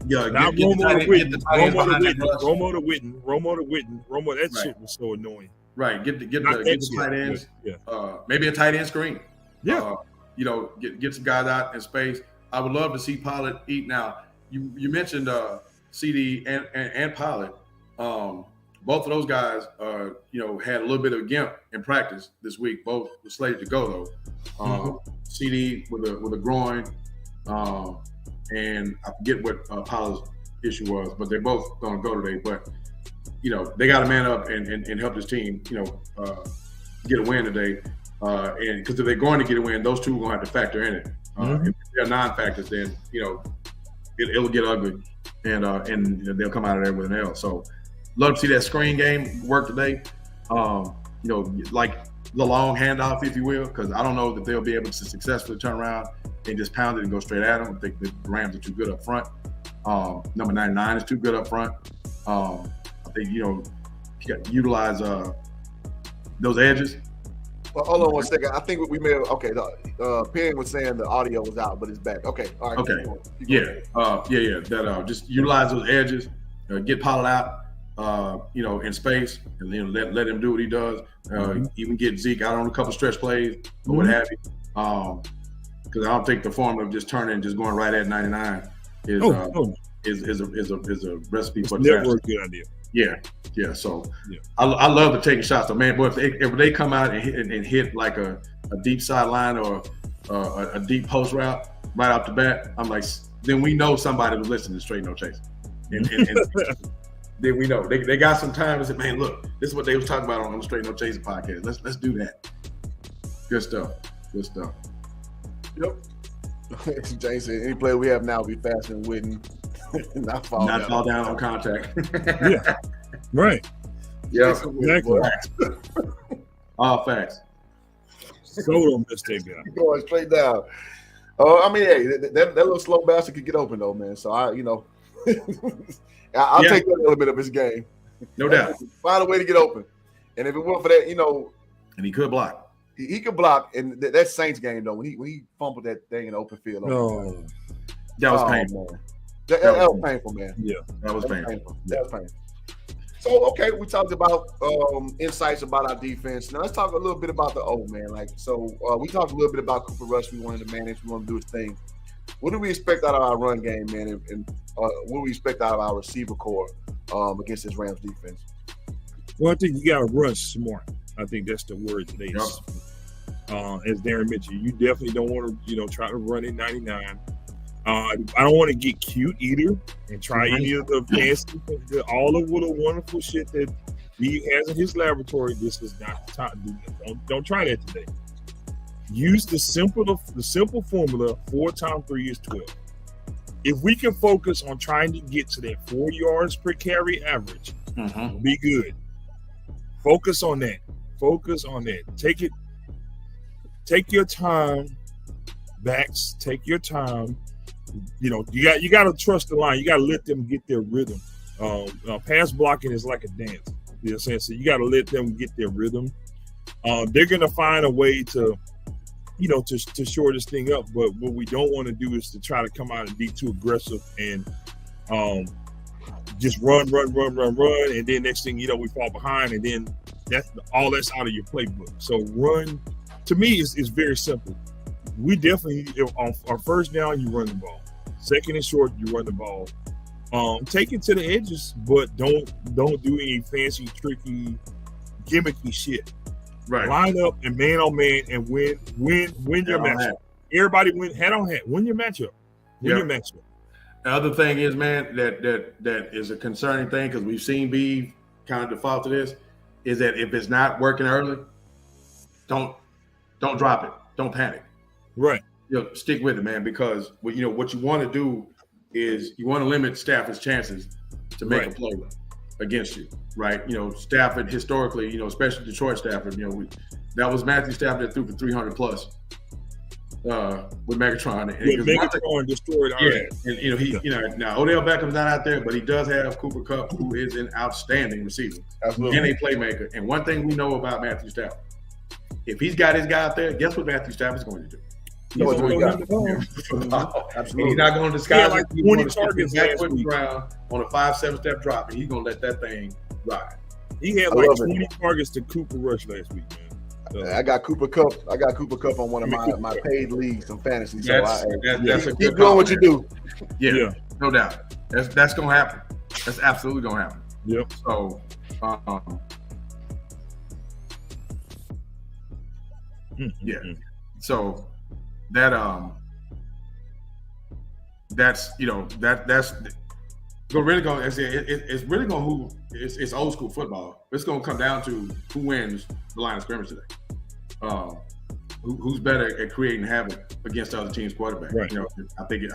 Not Romo to Witten. Romo, that shit was so annoying. Right. Get the tight ends. Yeah. Maybe a tight end screen. Yeah. Get some guys out in space. I would love to see Pollard eat. Now, you mentioned CD and Pollard. Both of those guys, had a little bit of gimp in practice this week. Both were slated to go though. CD with a groin, and I forget what Pollard's issue was, but they're both going to go today. But they got to man up and help this team, get a win today. And because if they're going to get a win, those two are going to have to factor in it. If they're non-factors, then it'll get ugly, and they'll come out of there with an L. So. Love to see that screen game work today. Like the long handoff, if you will, because I don't know that they'll be able to successfully turn around and just pound it and go straight at them. I think the Rams are too good up front. Number 99 is too good up front. I think, utilize those edges. Well, hold on one second. I think we may have, Penn was saying the audio was out, but it's back. Okay. All right. Okay. That just utilize those edges, get Pollard out. In space, and let him do what he does. Even get Zeke out on a couple stretch plays or what have you. because I don't think the formula of just going right at 99 is a recipe for never disaster. a good idea. Yeah. So I love to take shots. So man, boy, if they come out and hit like a deep sideline or a deep post route right off the bat, I'm like, then we know somebody was listening to Straight No Chase. And then we know they got some time and said, man, look, this is what they was talking about on the Straight No Chase podcast. Let's do that. Good stuff. Yep. James said, any player we have now will be faster than Witten. not fall down on contact. Yeah. Right. Yeah. Exactly. All facts. So don't miss that guy. Going straight down. I mean, hey, that little slow bastard could get open though, man. So I'll take that element of his game. No doubt. Find a way to get open. And if it weren't for that, and he could block. He could block. And that Saints game though, when he fumbled that thing in the open field. No. That was painful. Man. That was painful, man. Yeah. That was painful. So, okay, we talked about insights about our defense. Now let's talk a little bit about the O, man. We talked a little bit about Cooper Rush. We wanted to manage. We want to do his thing. What do we expect out of our run game, man? And what do we expect out of our receiver core against this Rams defense? Well, I think you got to run smart. I think that's the word today. Yep. As Darren mentioned, you definitely don't want to, try to run in 99. I don't want to get cute either and try any of the fancy, all of the wonderful shit that he has in his laboratory. This is not the time. Don't try that today. Use the simple formula. 4 times 3 is 12. If we can focus on trying to get to that 4 yards per carry average, we'll be good. Focus on that. Take your time, backs. Take your time. You got to trust the line. You got to let them get their rhythm. Pass blocking is like a dance. You know what I'm saying? So you got to let them get their rhythm. They're going to find a way to shore this thing up. But what we don't want to do is to try to come out and be too aggressive and just run. And then next thing you know, we fall behind. And then that's out of your playbook. So run, to me, is very simple. We definitely, on our first down, you run the ball. Second and short, you run the ball. Take it to the edges, but don't do any fancy, tricky, gimmicky shit. Right. Line up and man on man and win your matchup. Everybody win hat on hat. Win your matchup. Your matchup. The other thing is, man, that is a concerning thing because we've seen B kind of default to this, is that if it's not working early, don't drop it. Don't panic. Right. Stick with it, man, because what you want to do is you want to limit Stafford's chances to make a play against you, right? Stafford historically, especially Detroit Stafford, that was Matthew Stafford that threw for 300 plus with Megatron. And Megatron destroyed our ass. And now Odell Beckham's not out there, but he does have Cooper Kupp, who is an outstanding receiver and a playmaker. And one thing we know about Matthew Stafford, if he's got his guy out there, guess what Matthew Stafford's going to do? Absolutely. He's not going to disguise like it. 20 targets last week on a 5-7 step drop, and he's going to let that thing ride. He had like 20 targets to Cooper Rush last week, man. I got Cooper Kupp. on one of my paid leagues, some fantasy. That's a keep doing what you do. Yeah, no doubt. That's going to happen. That's absolutely going to happen. Yep. So, So that's really going. It's really going it's old school football. It's going to come down to who wins the line of scrimmage today. Who's better at creating havoc against other teams' quarterback? Right. I think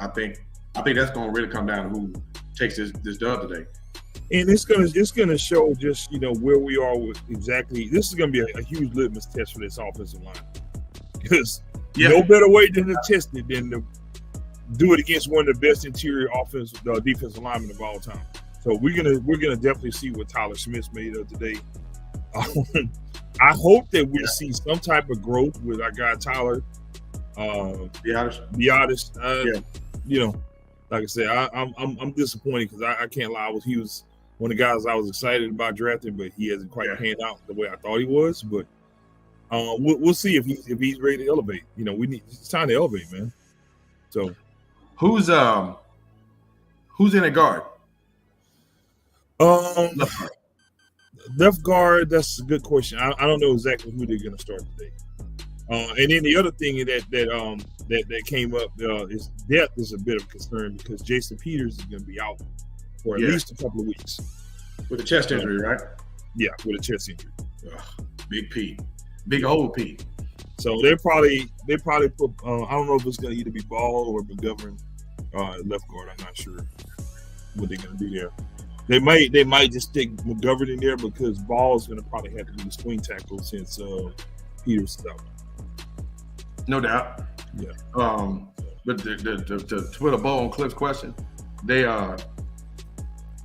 that's going to really come down to who takes this dub today. And it's gonna show just where we are with exactly. This is gonna be a huge litmus test for this offensive line. Because no better way than to test it than to do it against one of the best interior defensive linemen of all time. So we're gonna definitely see what Tyler Smith's made of today. I hope that we see some type of growth with our guy Tyler. Be honest. Like I said, I'm disappointed because I can't lie. He was one of the guys I was excited about drafting, but he hasn't quite panned out the way I thought he was. But We'll see if he's ready to elevate. It's time to elevate, man. So who's in a guard? Left guard. That's a good question. I don't know exactly who they're going to start today. And then the other thing that came up is depth is a bit of a concern because Jason Peters is going to be out for at least a couple of weeks with a chest injury, right? Yeah, with a chest injury. Big P, big old P. So they probably put. I don't know if it's going to either be Ball or McGovern left guard. I'm not sure what they're going to do there. They might just stick McGovern in there because Ball is going to probably have to be the swing tackle since Peters is out. No doubt. Yeah. But to put a bow on Cliff's question, they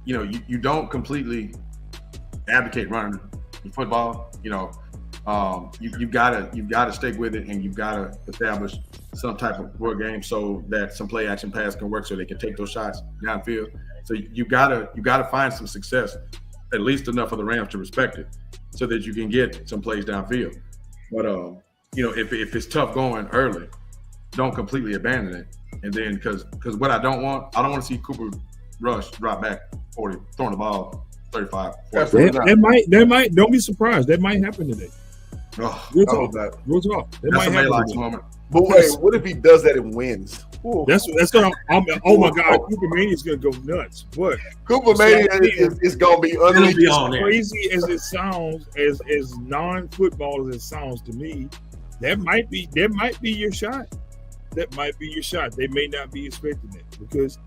you don't completely advocate running the football. You've got to stick with it, and you've got to establish some type of run game so that some play action pass can work, so they can take those shots downfield. So you got to find some success, at least enough for the Rams to respect it, so that you can get some plays downfield. But if it's tough going early, don't completely abandon it. And then because what I don't want to see Cooper Rush drop back 40, throwing the ball 35. That might. Don't be surprised. That might happen today. We'll talk. That might happen moment. But wait, what if he does that and wins? Ooh. That's gonna. Oh my God, Cooper Mania is gonna go nuts. But Cooper Mania is gonna be unleashed. As crazy as it sounds, as non-football as it sounds to me, that might be your shot. That might be your shot. They may not be expecting it because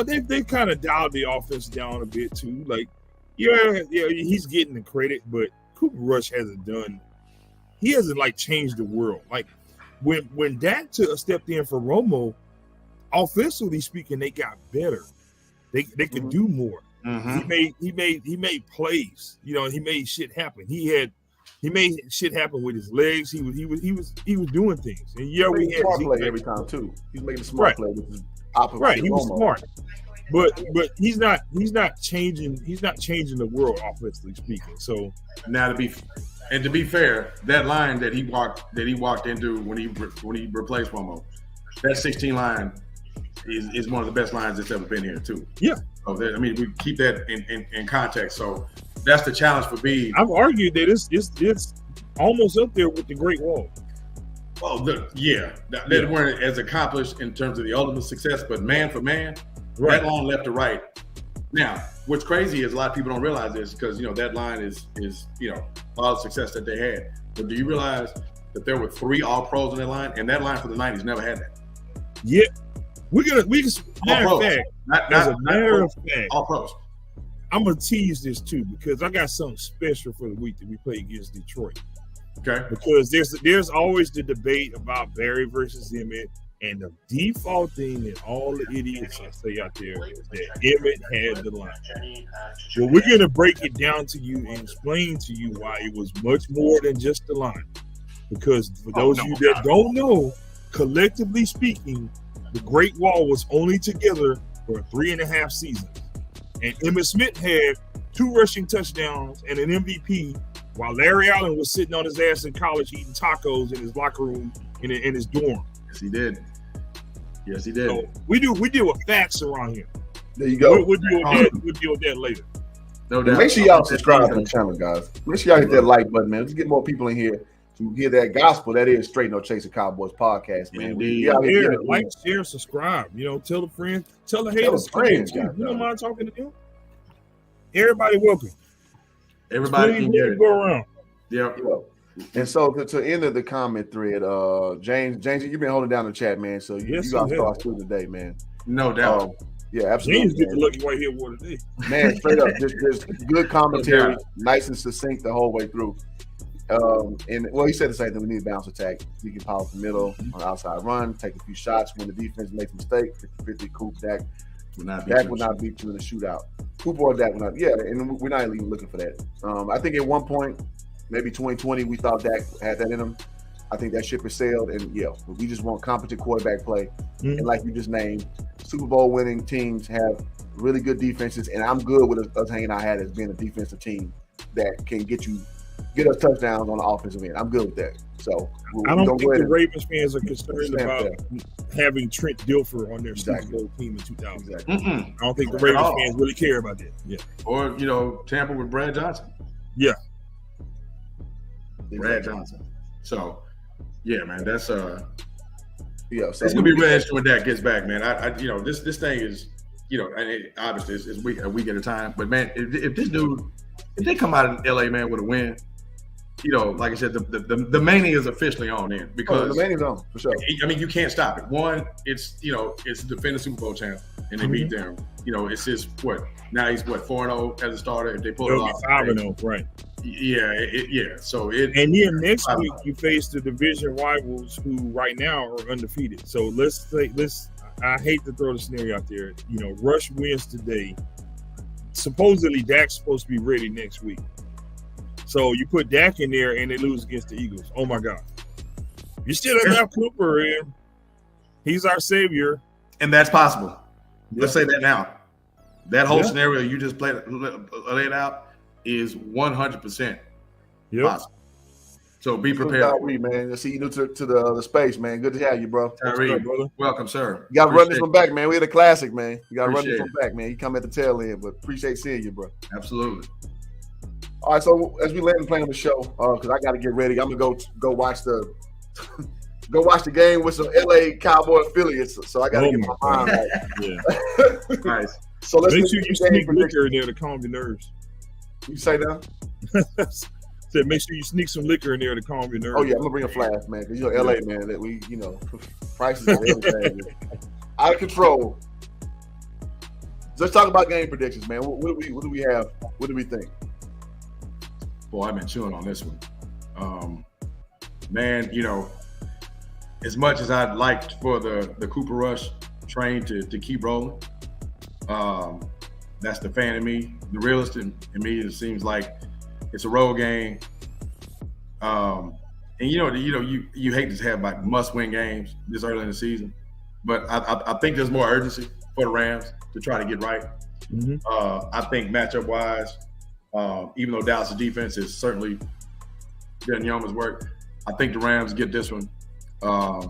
they kind of dialed the offense down a bit too. Like, he's getting the credit, but Cooper Rush hasn't changed the world. Like when Dak stepped in for Romo, offensively speaking, they got better. They could do more. Mm-hmm. He made plays. He made shit happen. He made shit happen with his legs. He was doing things. And we had smart play every time too. He's making a smart play with his opposite. Right, he was smart. But he's not changing the world offensively speaking. So now to be fair, that line that he walked into when he replaced Romo, that 16 line is one of the best lines that's ever been here too. Yeah. So we keep that in context. So that's the challenge for Beebe. I've argued that it's almost up there with the Great Wall. Well, they weren't as accomplished in terms of the ultimate success, but man for man, that line left to right. Now, what's crazy is a lot of people don't realize this because that line is all the success that they had. But do you realize that there were 3 All-Pros in that line, and that line for the 90s never had that? Yeah, matter of fact, All-Pros. I'm gonna tease this too because I got something special for the week that we play against Detroit. Okay. Because there's always the debate about Barry versus Emmett, and the default thing that all the idiots I say out there is that Emmett had the line. Well, we're gonna break it down to you and explain to you why it was much more than just the line. Because for those of you that don't know, collectively speaking, the Great Wall was only together for 3.5 seasons. And Emmitt Smith had 2 rushing touchdowns and an MVP while Larry Allen was sitting on his ass in college eating tacos in his locker room in his dorm. Yes, he did. So we deal with facts around here. There you go. We'll deal with that later. No doubt. Make sure y'all subscribe to the channel, guys. Make sure y'all hit that like button, man. Let's get more people in here to hear that gospel. That is Straight No Chasing Cowboys podcast, man. Like, share, subscribe. Tell the friends, tell the haters. You don't mind talking to them. Everybody welcome. Everybody can get it. Go around. Yeah. And so to end of the comment thread, James, you've been holding down the chat, man. So you got to start through today, man. No doubt. Yeah, absolutely. James get the lucky white hair war today. Man, straight up, just good commentary, nice and succinct the whole way through. He said the same thing. We need a bounce attack. We can power up the middle on the outside run, take a few shots when the defense makes a mistake. 50-50 Coop, Dak would not beat you in a shootout. Cooper or Dak would not. Yeah, and we're not even looking for that. I think at one point, maybe 2020, we thought Dak had that in him. I think that ship has sailed, and we just want competent quarterback play. Mm-hmm. And like you just named, Super Bowl winning teams have really good defenses, and I'm good with us hanging our hat as being a defensive team that can get you get us touchdowns on the offensive end. I'm good with that. So I don't think the Ravens fans are concerned about having Trent Dilfer on their Super Bowl team in 2000. Exactly. I don't think the Ravens fans really care about that. Yeah. Or Tampa with Brad Johnson. Yeah. Brad Johnson. So, yeah, man, that's so it's gonna be red when Dak gets back, man. This thing is, and obviously it's a week at a time. But man, if this dude, if they come out of LA, man, with a win, like I said, the mania is officially on in because the mania's on for sure. I mean, you can't stop it. One, it's it's defending Super Bowl champ, and they beat them. It's just now he's 4-0 as a starter. If they pull it off, 5-0, right? Yeah. So and then next week you face the division rivals who right now are undefeated. So I hate to throw the scenario out there. Rush wins today. Supposedly Dak's supposed to be ready next week. So you put Dak in there and they lose against the Eagles. Oh my God. You still have Cooper in. He's our savior. And that's possible. Let's say that now. That whole scenario you just laid out is 100% possible. So be prepared. Tyree, man. I see you new to the space, man. Good to have you, bro. Tyree, welcome, sir. You got to run this one back, man. We had a classic, man. You got to run this one back, man. You come at the tail end, but appreciate seeing you, bro. Absolutely. All right, so as we land the plane on the show, because I got to get ready, I'm gonna go watch the game with some LA Cowboy affiliates. So I got to get my mind right. Nice. So let's make sure you sneak liquor in there to calm your nerves. You say that? Said make sure you sneak some liquor in there to calm your nerves. Oh yeah, I'm gonna bring a flask, man. Because LA, man, that we prices on everything out of control. So let's talk about game predictions, man. What do we have? What do we think? Boy, I've been chewing on this one. Man, as much as I'd liked for the Cooper Rush train to keep rolling, that's the fan in me. The realist in me, it seems like it's a road game. And you hate to have like must-win games this early in the season, but I think there's more urgency for the Rams to try to get right. Mm-hmm. I think matchup-wise, even though Dallas' defense is certainly done yeoman's work, I think the Rams get this one. I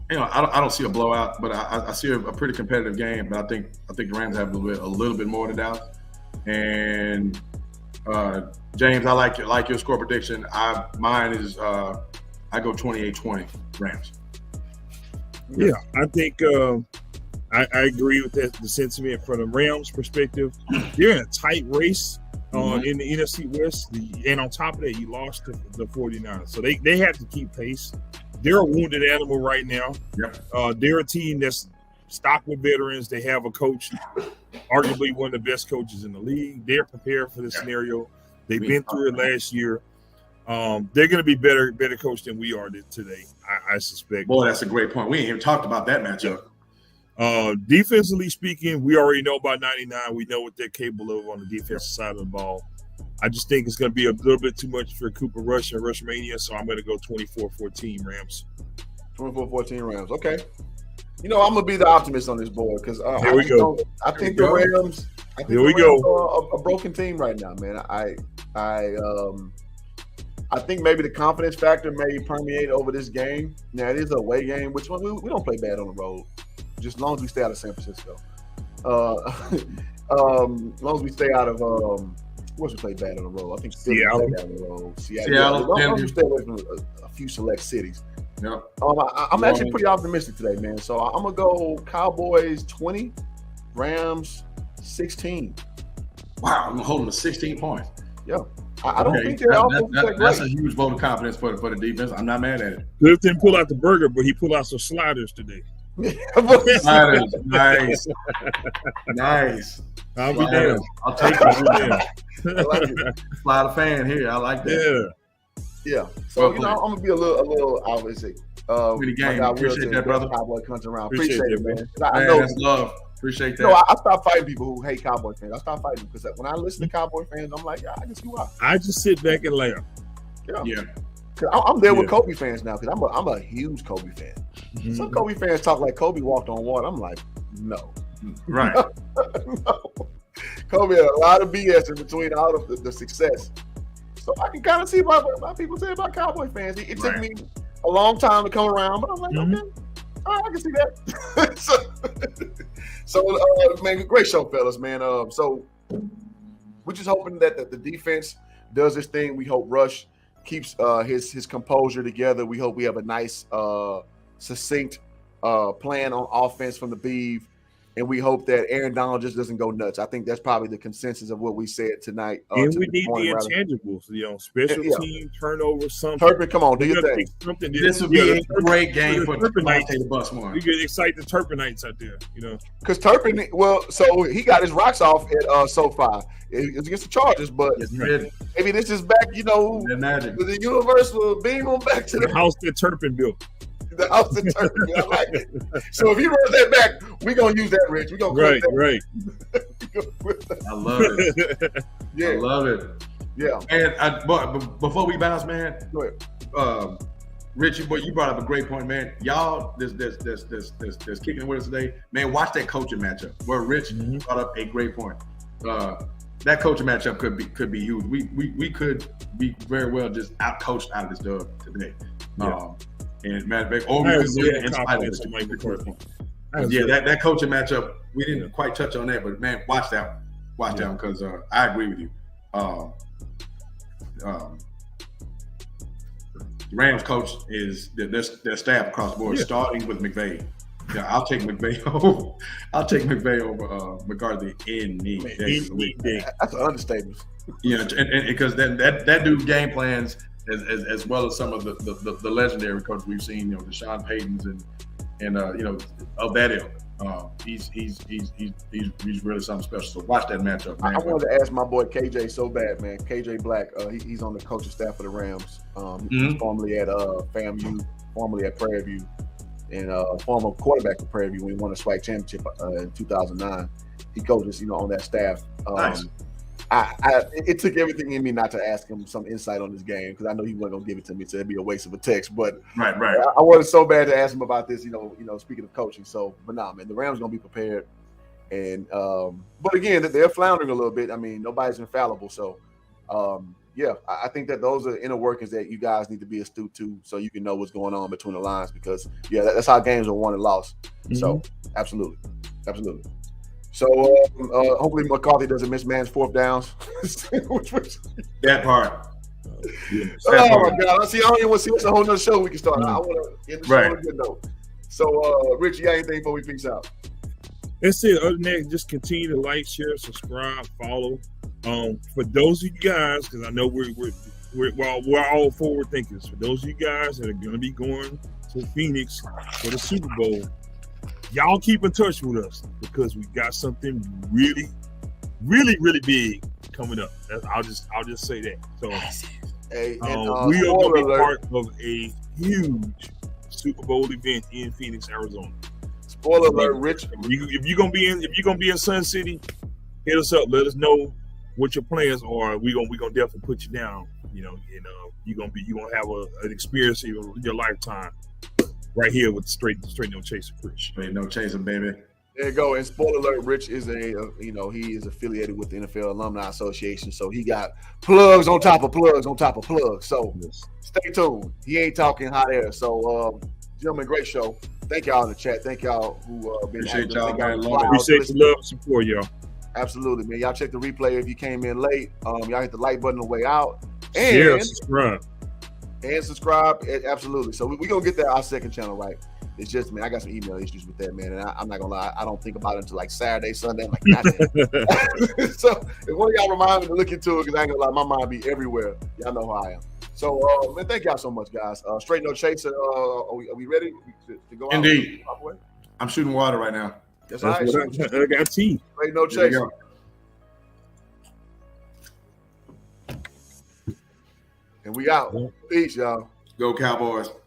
don't see a blowout, but I see a pretty competitive game. But I think the Rams have a little bit more than Dallas. And James, I like your score prediction. Mine is I go 28-20 Rams. Yeah, I think I agree with that. The sentiment from the Rams' perspective, they're in a tight race in the NFC West, and on top of that, you lost to the 49ers, so they have to keep pace. They're a wounded animal right now. Yep. They're a team that's stocked with veterans. They have a coach, arguably one of the best coaches in the league. They're prepared for this scenario. They've been through it last year. They're going to be better coached than we are today, I suspect. Boy, that's a great point. We ain't even talked about that matchup. Defensively speaking, we already know about 99. We know what they're capable of on the defensive side of the ball. I just think it's going to be a little bit too much for Cooper Rush and Rush Mania, so I'm going to go 24-14 Rams. 24-14 Rams. Okay. I'm going to be the optimist on this board because I think the Rams – I think the Rams are a broken team right now, man. I think maybe the confidence factor may permeate over this game. Now, it is a away game, which we don't play bad on the road, just as long as we stay out of San Francisco. As long as we stay out of where's we play bad on the road? I think Seattle. On the road. Seattle. As long as we stay away from a few select cities. Yeah. I'm actually pretty optimistic today, man. So I'm going to go Cowboys 20, Rams 16. Wow, I'm holding to 16 points. Yeah. I don't think they're that's a huge vote of confidence for the defense. I'm not mad at it. Cliff didn't pull out the burger, but he pulled out some sliders today. Sliders, nice. I'll be damned. I'll take it. I like it. Slide a fan here. I like that. Yeah. So I'm gonna be a little obviously. Really game. Appreciate that, brother. Cowboy comes around. Appreciate it, man. I know that's love. Appreciate that. I stopped fighting people who hate Cowboy fans. I stopped fighting because when I listen to Cowboy fans, I'm like, yeah, I can see why. I just sit back and laugh. Yeah. I'm there with Kobe fans now because I'm a huge Kobe fan. Mm-hmm. Some Kobe fans talk like Kobe walked on water. I'm like, no. Right. No. Kobe had a lot of BS in between all of the success So I can kind of see what people say about Cowboy fans. It took me a long time to come around, but I'm like, okay, all right, I can see that. so man, great show, fellas, man. So we're just hoping that the defense does this thing. We hope Rush keeps his composure together. We hope we have a nice, succinct plan on offense from the Beeve. And we hope that Aaron Donald just doesn't go nuts. I think that's probably the consensus of what we said tonight. And we need the intangibles, special team, turnover, something. Turpin, come on, do your thing. This would be a great game for the bus one. We get excited the Turpinites out there, Because Turpin, so he got his rocks off at SoFi. It's against the Chargers, but maybe this is back, the universal beam on back to the house that Turpin built. The house that Turpin built. I like it. So if he runs that back, we're going to use that, Rich. We're going to right. I love it. Yeah. I love it. Yeah. And but before we bounce, man, go ahead. Rich, you brought up a great point, man. Y'all, there's kicking it with us today, man. Watch that coaching matchup. Where Rich brought up a great point. That coaching matchup could be huge. We could be very well just out coached out of this dub today. And man, or we could win in spite of it. That coaching matchup, we didn't quite touch on that, but man, watch that one because I agree with you. The Rams coach is their staff across the board, starting with McVay. Yeah, I'll take McVay over. I'll take McVay over McCarthy any day. That's an understatement. Yeah, and because that dude's game plans as well as some of the legendary coaches we've seen, the Sean Paytons and of that ilk. He's really something special. So watch that matchup, man. I wanted to ask my boy KJ so bad, man. KJ Black, he's on the coaching staff for the Rams. He's formerly at FAMU, formerly at Prairie View, and former quarterback for Prairie View when he won a SWAC championship in 2009. He coaches, on that staff. Nice. It took everything in me not to ask him some insight on this game because I know he wasn't gonna give it to me, so it'd be a waste of a text. But right. I wanted so bad to ask him about this, speaking of coaching. So, but nah, man, the Rams gonna be prepared. And but again, they're floundering a little bit. I mean, nobody's infallible. So, I think that those are inner workings that you guys need to be astute to, so you can know what's going on between the lines. Because that's how games are won and lost. So, absolutely. So hopefully McCarthy doesn't miss man's fourth downs. That part. Oh my God! I don't even want to see what's a whole nother show we can start. I want to end the show on a good note. So, Rich, you got anything before we peace out? That's it. Other than that, just continue to like, share, subscribe, follow. For those of you guys, because I know we're all forward thinkers. For those of you guys that are going to be going to Phoenix for the Super Bowl, y'all keep in touch with us because we got something really, really, really big coming up. I'll just say that. So we are going to be part of a huge Super Bowl event in Phoenix, Arizona. Spoiler alert, Rich. If you're gonna be in Sun City, hit us up. Let us know what your plans are. We're gonna definitely put you down. You're gonna have an experience of your lifetime. Right here with straight no chaser, Chris. Straight no chaser, baby. There you go. And spoiler alert: Rich is he is affiliated with the NFL Alumni Association, so he got plugs on top of plugs on top of plugs. So stay tuned. He ain't talking hot air. So, gentlemen, great show. Thank y'all in the chat. Thank y'all who been appreciate y'all. Appreciate the love and support, y'all. Absolutely, man. Y'all check the replay if you came in late. Y'all hit the like button on the way out. And share, subscribe. And subscribe, absolutely. So we're going to get our second channel right. It's just, man, I got some email issues with that, man. And I'm not going to lie, I don't think about it until like Saturday, Sunday. I'm like, goddamn. So if one of y'all remind me to look into it, because I ain't going to lie, my mind be everywhere. Y'all know how I am. So, man, thank y'all so much, guys. Straight no chaser. Are we ready to go out? Indeed. I'm shooting water right now. That's all right. I got tea. Straight no chaser. And we out. Peace, y'all. Go Cowboys.